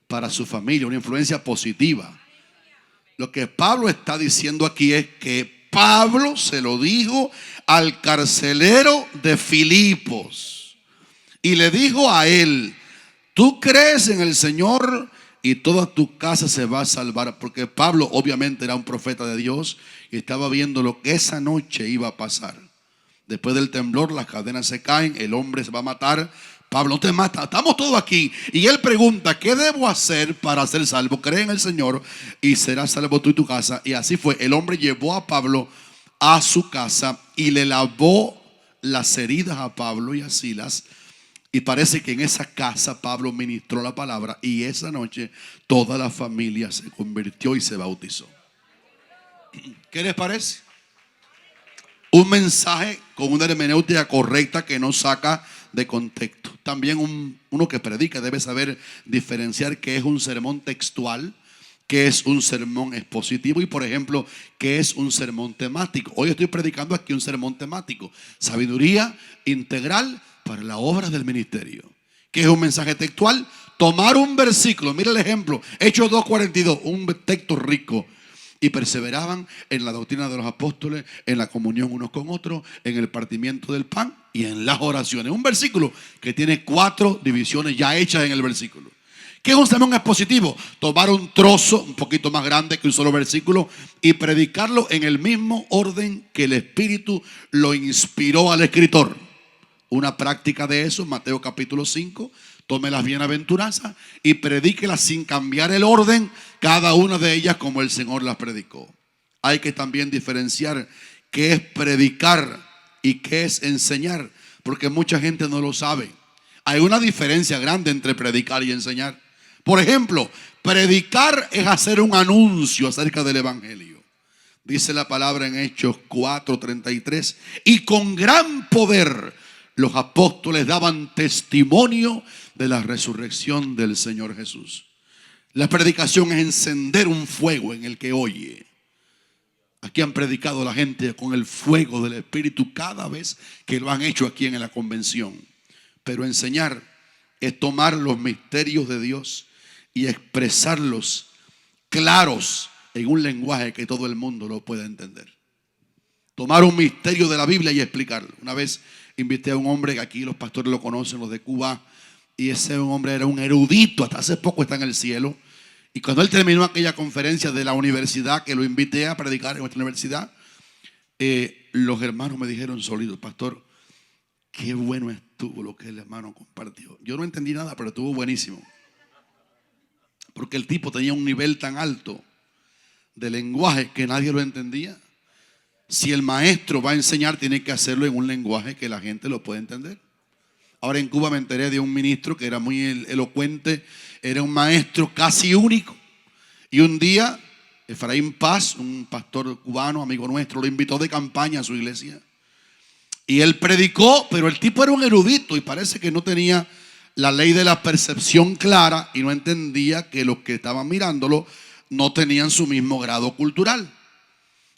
para su familia, una influencia positiva. Lo que Pablo está diciendo aquí es que Pablo se lo dijo al carcelero de Filipos y le dijo a él: tú crees en el Señor y toda tu casa se va a salvar. Porque Pablo obviamente era un profeta de Dios y estaba viendo lo que esa noche iba a pasar. Después del temblor las cadenas se caen, el hombre se va a matar. Pablo: no te mata, estamos todos aquí. Y él pregunta: ¿qué debo hacer para ser salvo? Cree en el Señor y serás salvo tú y tu casa. Y así fue. El hombre llevó a Pablo a su casa y le lavó las heridas a Pablo y a Silas. Y parece que en esa casa Pablo ministró la palabra y esa noche toda la familia se convirtió y se bautizó. ¿Qué les parece? Un mensaje con una hermenéutica correcta que no saca de contexto. También uno que predica debe saber diferenciar qué es un sermón textual, qué es un sermón expositivo y, por ejemplo, qué es un sermón temático. Hoy estoy predicando aquí un sermón temático: sabiduría integral para la obra del ministerio. ¿Qué es un mensaje textual? Tomar un versículo. Mira el ejemplo, Hechos 2:42, un texto rico. Y perseveraban en la doctrina de los apóstoles, en la comunión unos con otros, en el partimiento del pan y en las oraciones. Un versículo que tiene 4 divisiones ya hechas en el versículo. ¿Qué es un sermón expositivo? Tomar un trozo un poquito más grande que un solo versículo y predicarlo en el mismo orden que el Espíritu lo inspiró al escritor. Una práctica de eso, Mateo capítulo 5. Tome las bienaventuranzas y predíquelas sin cambiar el orden, cada una de ellas como el Señor las predicó. Hay que también diferenciar qué es predicar y qué es enseñar, porque mucha gente no lo sabe. Hay una diferencia grande entre predicar y enseñar. Por ejemplo, predicar es hacer un anuncio acerca del evangelio. Dice la palabra en Hechos 4:33: y con gran poder los apóstoles daban testimonio de la resurrección del Señor Jesús. La predicación es encender un fuego en el que oye. Aquí han predicado la gente con el fuego del Espíritu cada vez que lo han hecho aquí en la convención. Pero enseñar es tomar los misterios de Dios y expresarlos claros en un lenguaje que todo el mundo lo pueda entender. Tomar un misterio de la Biblia y explicarlo. Una vez invité a un hombre que aquí los pastores lo conocen, los de Cuba, y ese hombre era un erudito, hasta hace poco está en el cielo. Y cuando él terminó aquella conferencia de la universidad que lo invité a predicar en nuestra universidad, los hermanos me dijeron sólidos: pastor, qué bueno estuvo lo que el hermano compartió. Yo no entendí nada, pero estuvo buenísimo. Porque el tipo tenía un nivel tan alto de lenguaje que nadie lo entendía. Si el maestro va a enseñar, tiene que hacerlo en un lenguaje que la gente lo pueda entender. Ahora en Cuba me enteré de un ministro que era muy elocuente, era un maestro casi único. Y un día, Efraín Paz, un pastor cubano, amigo nuestro, lo invitó de campaña a su iglesia. Y él predicó, pero el tipo era un erudito y parece que no tenía la ley de la percepción clara y no entendía que los que estaban mirándolo no tenían su mismo grado cultural.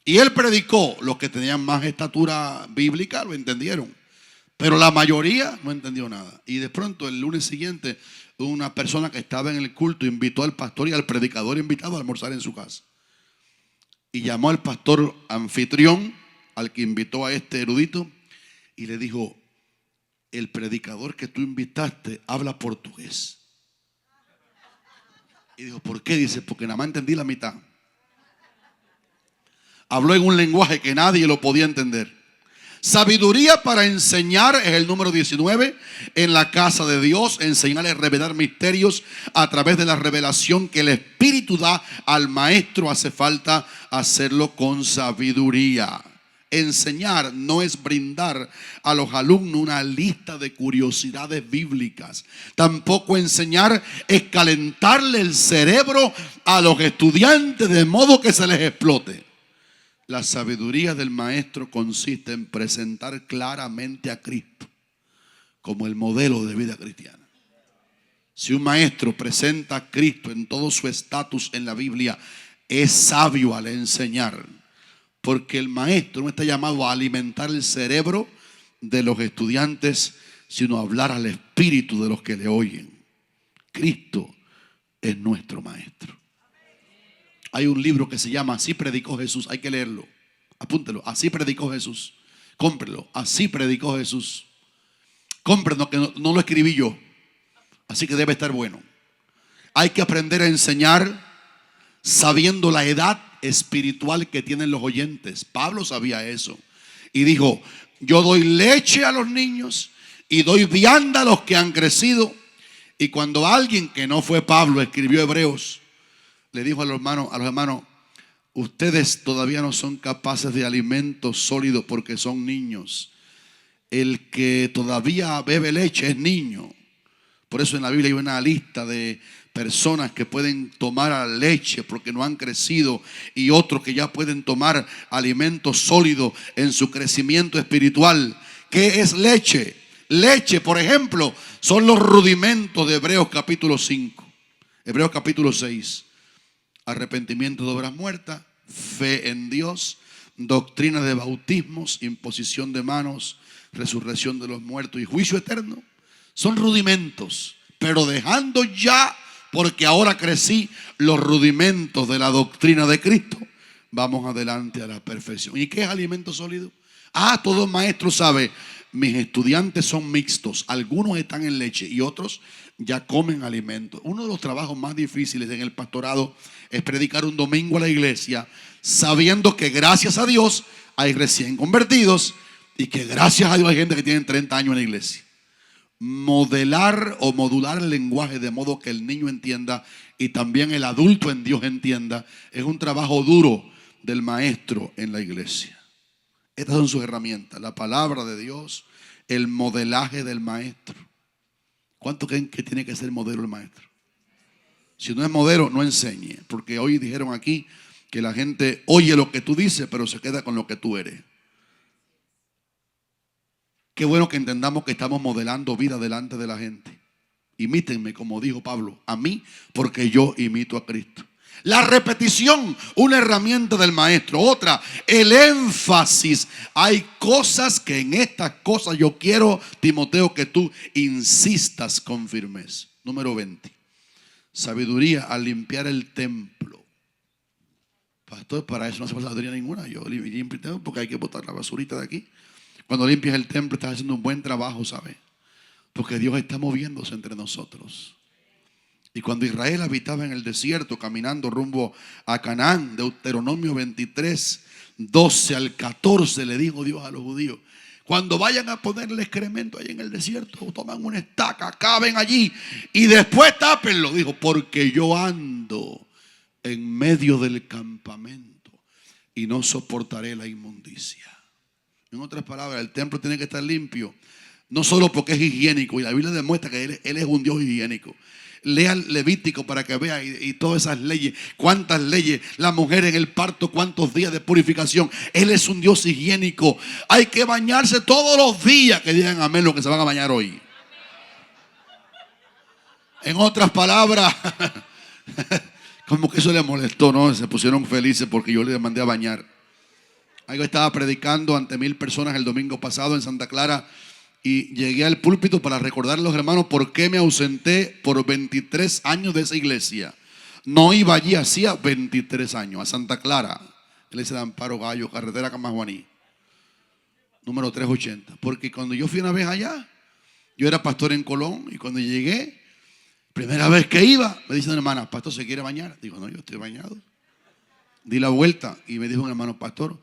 Y él predicó, los que tenían más estatura bíblica lo entendieron, pero la mayoría no entendió nada. Y de pronto el lunes siguiente una persona que estaba en el culto invitó al pastor y al predicador invitado a almorzar en su casa. Y llamó al pastor anfitrión, al que invitó a este erudito, y le dijo: el predicador que tú invitaste habla portugués. Y dijo: ¿por qué? Dice: porque nada más entendí la mitad. Habló en un lenguaje que nadie lo podía entender. Sabiduría para enseñar es el número 19. En la casa de Dios, enseñar es revelar misterios a través de la revelación que el Espíritu da al maestro. Hace falta hacerlo con sabiduría. Enseñar no es brindar a los alumnos una lista de curiosidades bíblicas. Tampoco enseñar es calentarle el cerebro a los estudiantes de modo que se les explote. La sabiduría del maestro consiste en presentar claramente a Cristo como el modelo de vida cristiana. Si un maestro presenta a Cristo en todo su estatus en la Biblia, es sabio al enseñar. Porque el maestro no está llamado a alimentar el cerebro de los estudiantes, sino a hablar al espíritu de los que le oyen. Cristo es nuestro maestro. Hay un libro que se llama Así predicó Jesús. Hay que leerlo. Apúntelo. Así predicó Jesús. Cómprelo. Así predicó Jesús. Cómprelo, que no lo escribí yo. Así que debe estar bueno. Hay que aprender a enseñar sabiendo la edad espiritual que tienen los oyentes. Pablo sabía eso y dijo: yo doy leche a los niños y doy vianda a los que han crecido. Y cuando alguien que no fue Pablo escribió Hebreos, le dijo a los hermanos: ustedes todavía no son capaces de alimento sólido porque son niños. El que todavía bebe leche es niño. Por eso en la Biblia hay una lista de personas que pueden tomar leche porque no han crecido, y otros que ya pueden tomar alimento sólido en su crecimiento espiritual. ¿Qué es leche? Leche, por ejemplo, son los rudimentos de Hebreos capítulo 5, Hebreos capítulo 6. Arrepentimiento de obras muertas, fe en Dios, doctrina de bautismos, imposición de manos, resurrección de los muertos y juicio eterno. Son rudimentos, pero dejando ya, porque ahora crecí, los rudimentos de la doctrina de Cristo, vamos adelante a la perfección. ¿Y qué es alimento sólido? Todo maestro sabe, mis estudiantes son mixtos, algunos están en leche y otros ya comen alimento. Uno de los trabajos más difíciles en el pastorado es predicar un domingo a la iglesia, sabiendo que gracias a Dios hay recién convertidos y que gracias a Dios hay gente que tiene 30 años en la iglesia. Modelar o modular el lenguaje de modo que el niño entienda y también el adulto en Dios entienda es un trabajo duro del maestro en la iglesia. Estas son sus herramientas: la palabra de Dios, el modelaje del maestro. ¿Cuánto creen que tiene que ser modelo el maestro? Si no es modelo, no enseñe. Porque hoy dijeron aquí que la gente oye lo que tú dices, pero se queda con lo que tú eres. Qué bueno que entendamos que estamos modelando vida delante de la gente. Imítenme, como dijo Pablo, a mí, porque yo imito a Cristo. La repetición, una herramienta del maestro. Otra, el énfasis. Hay cosas que en estas cosas yo quiero, Timoteo, que tú insistas con firmeza. Número 20. Sabiduría al limpiar el templo. Pastor, para eso no hace sabiduría ninguna. Yo limpio porque hay que botar la basurita de aquí. Cuando limpias el templo estás haciendo un buen trabajo, ¿sabes? Porque Dios está moviéndose entre nosotros. Y cuando Israel habitaba en el desierto, caminando rumbo a Canaán, Deuteronomio 23, 12 al 14, le dijo Dios a los judíos: cuando vayan a ponerle excremento ahí en el desierto, toman una estaca, caben allí y después tápenlo. Dijo: porque yo ando en medio del campamento y no soportaré la inmundicia. En otras palabras, el templo tiene que estar limpio, no solo porque es higiénico, y la Biblia demuestra que Él es un Dios higiénico. Lea el Levítico para que vea y todas esas leyes. Cuántas leyes, la mujer en el parto, cuántos días de purificación. Él es un Dios higiénico. Hay que bañarse todos los días. Que digan amén los que se van a bañar hoy. En otras palabras, como que eso le molestó, ¿no? Se pusieron felices porque yo les mandé a bañar. Yo estaba predicando ante 1000 personas el domingo pasado en Santa Clara y llegué al púlpito para recordar a los hermanos por qué me ausenté por 23 años de esa iglesia. No iba allí hacía 23 años, a Santa Clara, iglesia de Amparo Gallo, carretera Camajuaní, número 380. Porque cuando yo fui una vez allá, yo era pastor en Colón, y cuando llegué, primera vez que iba, me dice una hermana: pastor, ¿se quiere bañar? Digo: no, yo estoy bañado. Di la vuelta y me dijo un hermano: pastor,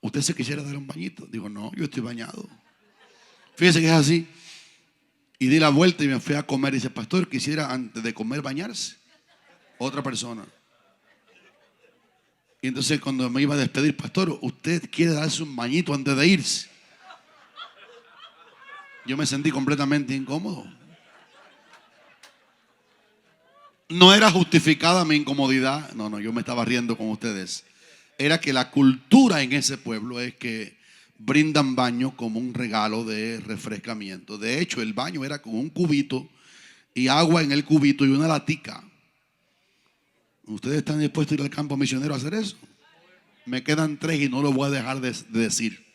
¿usted se quisiera dar un bañito? Digo: no, yo estoy bañado. Fíjese que es así. Y di la vuelta y me fui a comer. Y dice: pastor, quisiera antes de comer bañarse. Otra persona. Y entonces cuando me iba a despedir: pastor, ¿usted quiere darse un bañito antes de irse? Yo me sentí completamente incómodo. No era justificada mi incomodidad. No, yo me estaba riendo con ustedes. Era que la cultura en ese pueblo es que brindan baño como un regalo de refrescamiento. De hecho, el baño era con un cubito y agua en el cubito y una latica. ¿Ustedes están dispuestos a ir al campo misionero a hacer eso? Me quedan 3 y no lo voy a dejar de decir.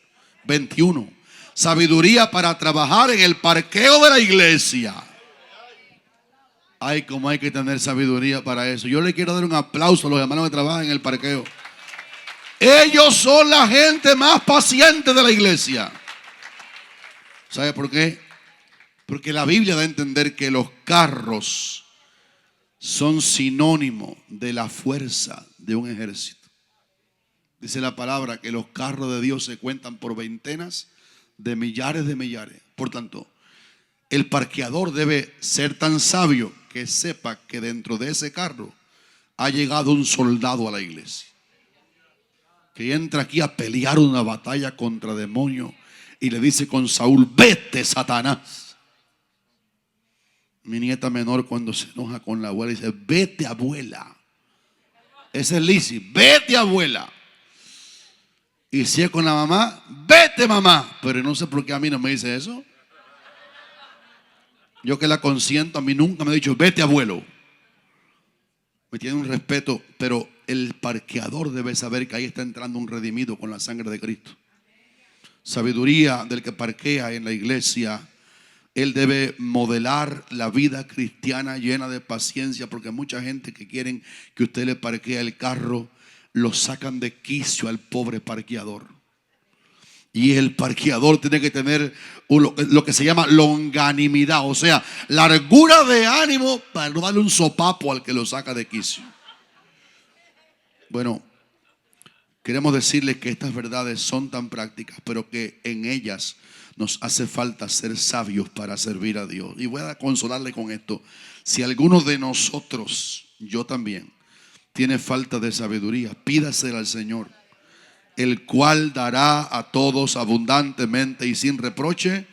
21. Sabiduría para trabajar en el parqueo de la iglesia. Ay, cómo hay que tener sabiduría para eso. Yo le quiero dar un aplauso a los hermanos que trabajan en el parqueo. Ellos son la gente más paciente de la iglesia. ¿Sabe por qué? Porque la Biblia da a entender que los carros son sinónimo de la fuerza de un ejército. Dice la palabra que los carros de Dios se cuentan por veintenas de millares de millares. Por tanto, el parqueador debe ser tan sabio que sepa que dentro de ese carro ha llegado un soldado a la iglesia, que entra aquí a pelear una batalla contra demonios y le dice con Saúl: vete, Satanás. Mi nieta menor, cuando se enoja con la abuela, dice: vete, abuela. Ese es Lizzy: vete, abuela. Y si es con la mamá: vete, mamá. Pero no sé por qué a mí no me dice eso. Yo que la consiento, a mí nunca me ha dicho: vete, abuelo. Me tiene un respeto, pero el parqueador debe saber que ahí está entrando un redimido con la sangre de Cristo. Sabiduría del que parquea en la iglesia. Él debe modelar la vida cristiana llena de paciencia, porque mucha gente que quieren que usted le parquee el carro, lo sacan de quicio al pobre parqueador. Y el parqueador tiene que tener lo que se llama longanimidad, o sea, largura de ánimo para no darle un sopapo al que lo saca de quicio. Bueno, queremos decirles que estas verdades son tan prácticas, pero que en ellas nos hace falta ser sabios para servir a Dios. Y voy a consolarle con esto: si alguno de nosotros, yo también, tiene falta de sabiduría, pídasela al Señor, el cual dará a todos abundantemente y sin reproche,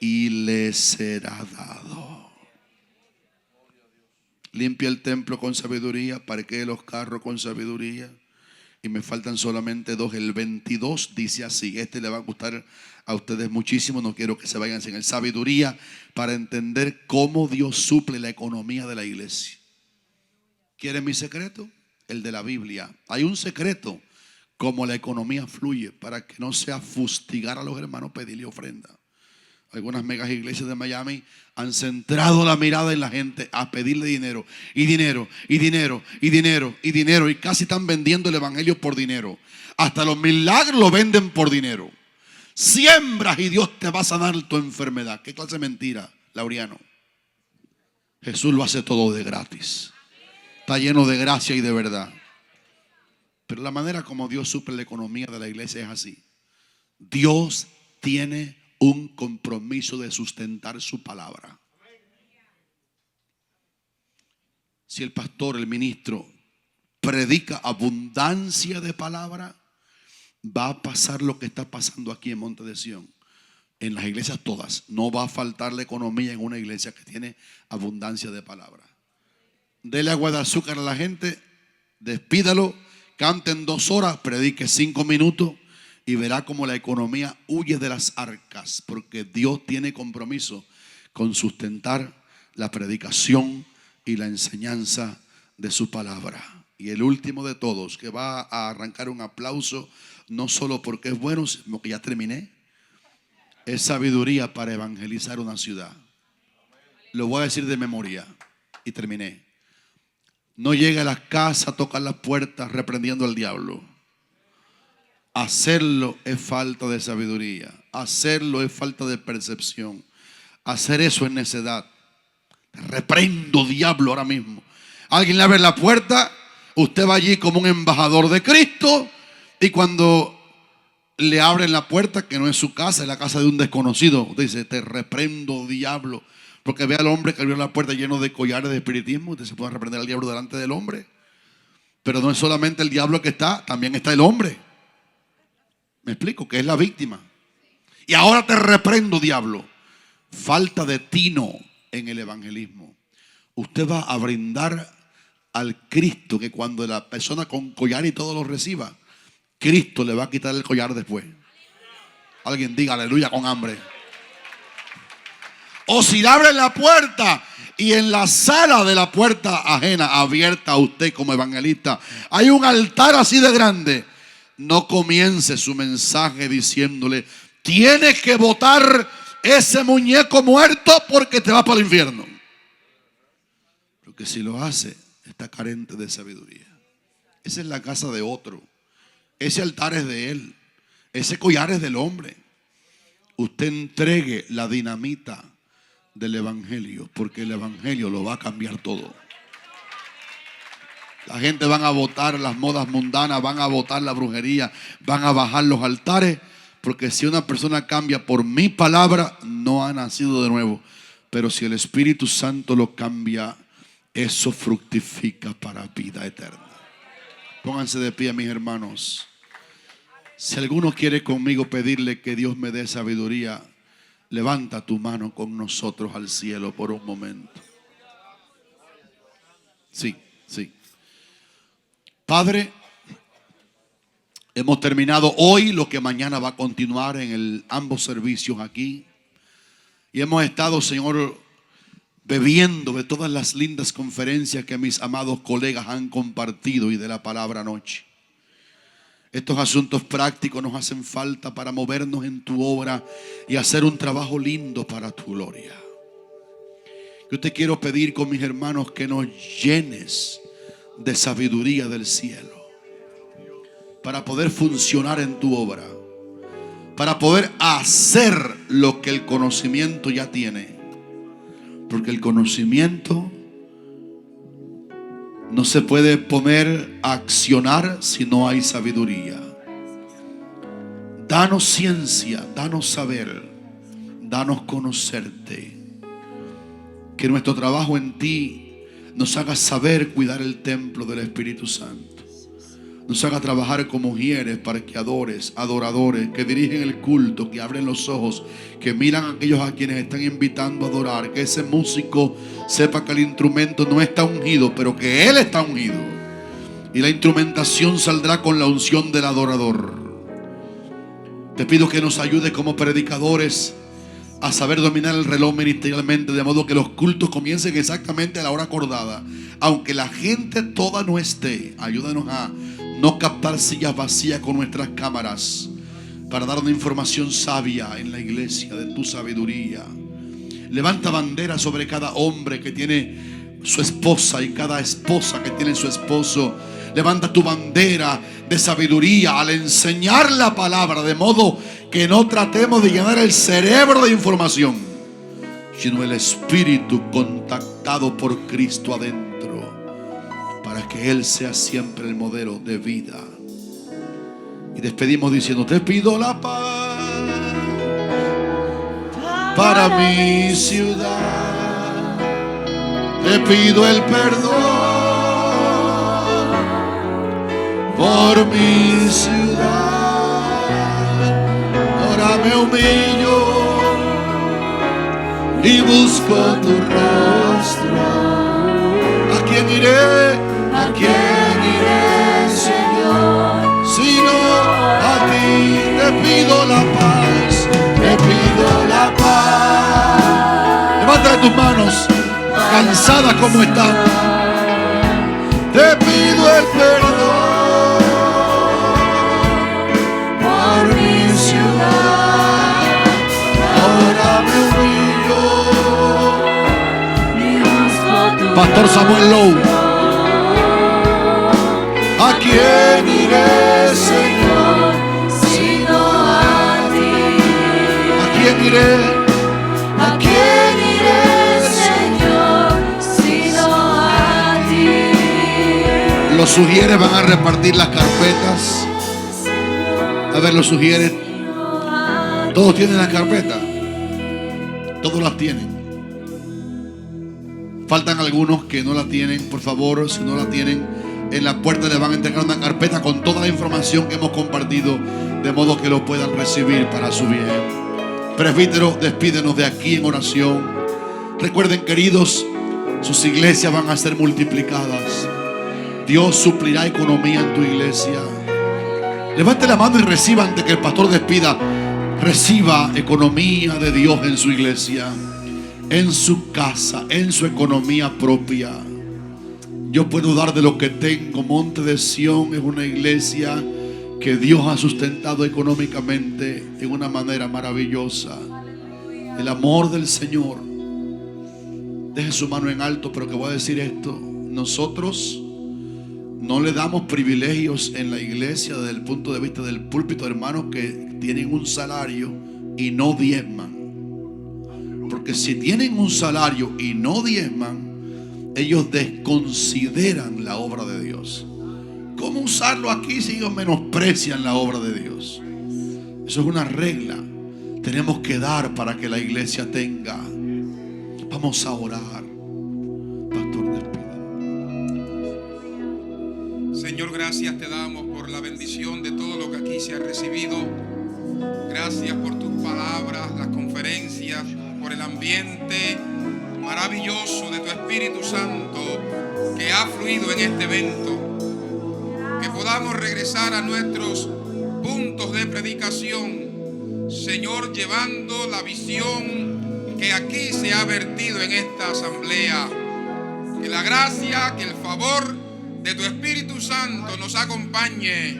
y le será dado. Limpia el templo con sabiduría, parquee los carros con sabiduría. Y me faltan solamente 2. El 22 dice así. Este le va a gustar a ustedes muchísimo. No quiero que se vayan sin el sabiduría para entender cómo Dios suple la economía de la iglesia. ¿Quieren mi secreto? El de la Biblia. Hay un secreto: cómo la economía fluye, para que no sea fustigar a los hermanos pedirle ofrenda. Algunas megas iglesias de Miami han centrado la mirada en la gente a pedirle dinero, y dinero, y dinero, y dinero, y dinero, y casi están vendiendo el evangelio por dinero. Hasta los milagros lo venden por dinero. Siembras y Dios te va a sanar tu enfermedad. ¿Qué clase de mentira, Laureano? Jesús lo hace todo de gratis. Está lleno de gracia y de verdad. Pero la manera como Dios suple la economía de la iglesia es así. Dios tiene un compromiso de sustentar su palabra. Si el pastor, el ministro, predica abundancia de palabra, va a pasar lo que está pasando aquí en Monte de Sión. En las iglesias todas no va a faltar la economía en una iglesia que tiene abundancia de palabra. Dele agua de azúcar a la gente, despídalo, canten 2 horas, predique 5 minutos y verá como la economía huye de las arcas, porque Dios tiene compromiso con sustentar la predicación y la enseñanza de su palabra. Y el último de todos, que va a arrancar un aplauso, no solo porque es bueno, sino que ya terminé, es sabiduría para evangelizar una ciudad. Lo voy a decir de memoria y terminé. No llega a las casas, toca las puertas reprendiendo al diablo. Hacerlo es falta de sabiduría. Hacerlo es falta de percepción. Hacer eso es necedad. Reprendo, diablo, ahora mismo. Alguien le abre la puerta, Usted va allí como un embajador de Cristo y cuando le abren la puerta, que no es su casa, es la casa de un desconocido, usted dice: te reprendo, diablo. Porque ve al hombre que abrió la puerta lleno de collares de espiritismo. Usted se puede reprender al diablo delante del hombre. Pero no es solamente el diablo que está, también está el hombre. Me explico, que es la víctima. Y ahora te reprendo, diablo. Falta de tino en el evangelismo. Usted va a brindar al Cristo, que cuando la persona con collar y todo lo reciba, Cristo le va a quitar el collar después. Alguien diga aleluya con hambre. O si le abren la puerta y en la sala de la puerta ajena, abierta a usted como evangelista, hay un altar así de grande, no comience su mensaje diciéndole: tienes que botar ese muñeco muerto porque te vas para el infierno. Porque si lo hace, está carente de sabiduría. Esa es la casa de otro. Ese altar es de él. Ese collar es del hombre. Usted entregue la dinamita del evangelio, porque el evangelio lo va a cambiar todo. La gente van a botar las modas mundanas, van a botar la brujería, van a bajar los altares, porque si una persona cambia por mi palabra, no ha nacido de nuevo. Pero si el Espíritu Santo lo cambia, eso fructifica para vida eterna. Pónganse de pie, mis hermanos. Si alguno quiere conmigo pedirle que Dios me dé sabiduría, levanta tu mano con nosotros al cielo por un momento. Sí. Padre, hemos terminado hoy lo que mañana va a continuar en ambos servicios aquí. Y hemos estado, Señor, bebiendo de todas las lindas conferencias que mis amados colegas han compartido y de la palabra anoche. Estos asuntos prácticos nos hacen falta para movernos en tu obra y hacer un trabajo lindo para tu gloria. Yo te quiero pedir con mis hermanos que nos llenes de sabiduría del cielo para poder funcionar en tu obra, para poder hacer lo que el conocimiento ya tiene. Porque el conocimiento no se puede poner a accionar si no hay sabiduría. Danos ciencia, danos saber, danos conocerte. Que nuestro trabajo en ti nos haga saber cuidar el templo del Espíritu Santo. Nos haga trabajar como mujeres, parqueadores, adoradores, que dirigen el culto, que abren los ojos, que miran a aquellos a quienes están invitando a adorar. Que ese músico sepa que el instrumento no está ungido, pero que él está ungido. Y la instrumentación saldrá con la unción del adorador. Te pido que nos ayudes como predicadores a saber dominar el reloj ministerialmente, de modo que los cultos comiencen exactamente a la hora acordada. Aunque la gente toda no esté, ayúdanos a no captar sillas vacías con nuestras cámaras, para dar una información sabia en la iglesia de tu sabiduría. Levanta bandera sobre cada hombre que tiene su esposa y cada esposa que tiene su esposo. Levanta tu bandera de sabiduría al enseñar la palabra, de modo que no tratemos de llenar el cerebro de información, sino el espíritu contactado por Cristo adentro, para que Él sea siempre el modelo de vida. Y despedimos diciendo: te pido la paz para mi ciudad, te pido el perdón por mi ciudad. Ahora me humillo y busco tu rostro. ¿A quién iré? ¿A quién iré, Señor? Sino a ti. Te pido la paz, te pido la paz. Levanta tus manos, cansadas como están. Te pido el perdón por mi ciudad. Ahora me humillo. Pastor Samuel Lowe. ¿A quién iré, Señor, sino a ti? ¿A quién iré? ¿A quién iré, Señor, sino a ti? Los sugieres van a repartir las carpetas. A ver, los sugieres. ¿Todos tienen las carpetas? Todos las tienen. Faltan algunos que no la tienen. Por favor, si no la tienen, en la puerta les van a entregar una carpeta con toda la información que hemos compartido, de modo que lo puedan recibir para su bien. Presbítero, despídenos de aquí en oración. Recuerden, queridos, sus iglesias van a ser multiplicadas. Dios suplirá economía en tu iglesia. Levante la mano y reciba, antes que el pastor despida. Reciba economía de Dios en su iglesia, en su casa, en su economía propia. Yo puedo dar de lo que tengo. Monte de Sión es una iglesia que Dios ha sustentado económicamente en una manera maravillosa. El amor del Señor. Deje su mano en alto, pero que voy a decir esto. Nosotros no le damos privilegios en la iglesia desde el punto de vista del púlpito, hermanos que tienen un salario y no diezman. Porque si tienen un salario y no diezman, ellos desconsideran la obra de Dios. ¿Cómo usarlo aquí si ellos menosprecian la obra de Dios? Eso es una regla. Tenemos que dar para que la iglesia tenga. Vamos a orar. Pastor, despide. Señor, gracias te damos por la bendición de todo lo que aquí se ha recibido. Gracias por tus palabras, las conferencias, por el ambiente maravilloso de tu Espíritu Santo que ha fluido en este evento. Que podamos regresar a nuestros puntos de predicación, Señor, llevando la visión que aquí se ha vertido en esta asamblea. Que la gracia, que el favor de tu Espíritu Santo nos acompañe.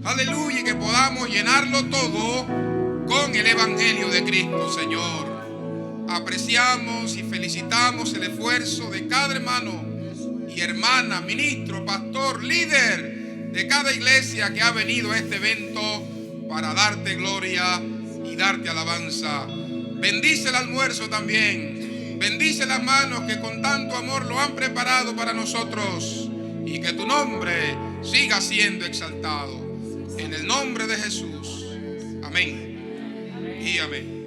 Aleluya, y que podamos llenarlo todo con el Evangelio de Cristo, Señor. Apreciamos y felicitamos el esfuerzo de cada hermano y hermana, ministro, pastor, líder de cada iglesia que ha venido a este evento para darte gloria y darte alabanza. Bendice el almuerzo también. Bendice las manos que con tanto amor lo han preparado para nosotros. Y que tu nombre siga siendo exaltado. En el nombre de Jesús. Amén y amén.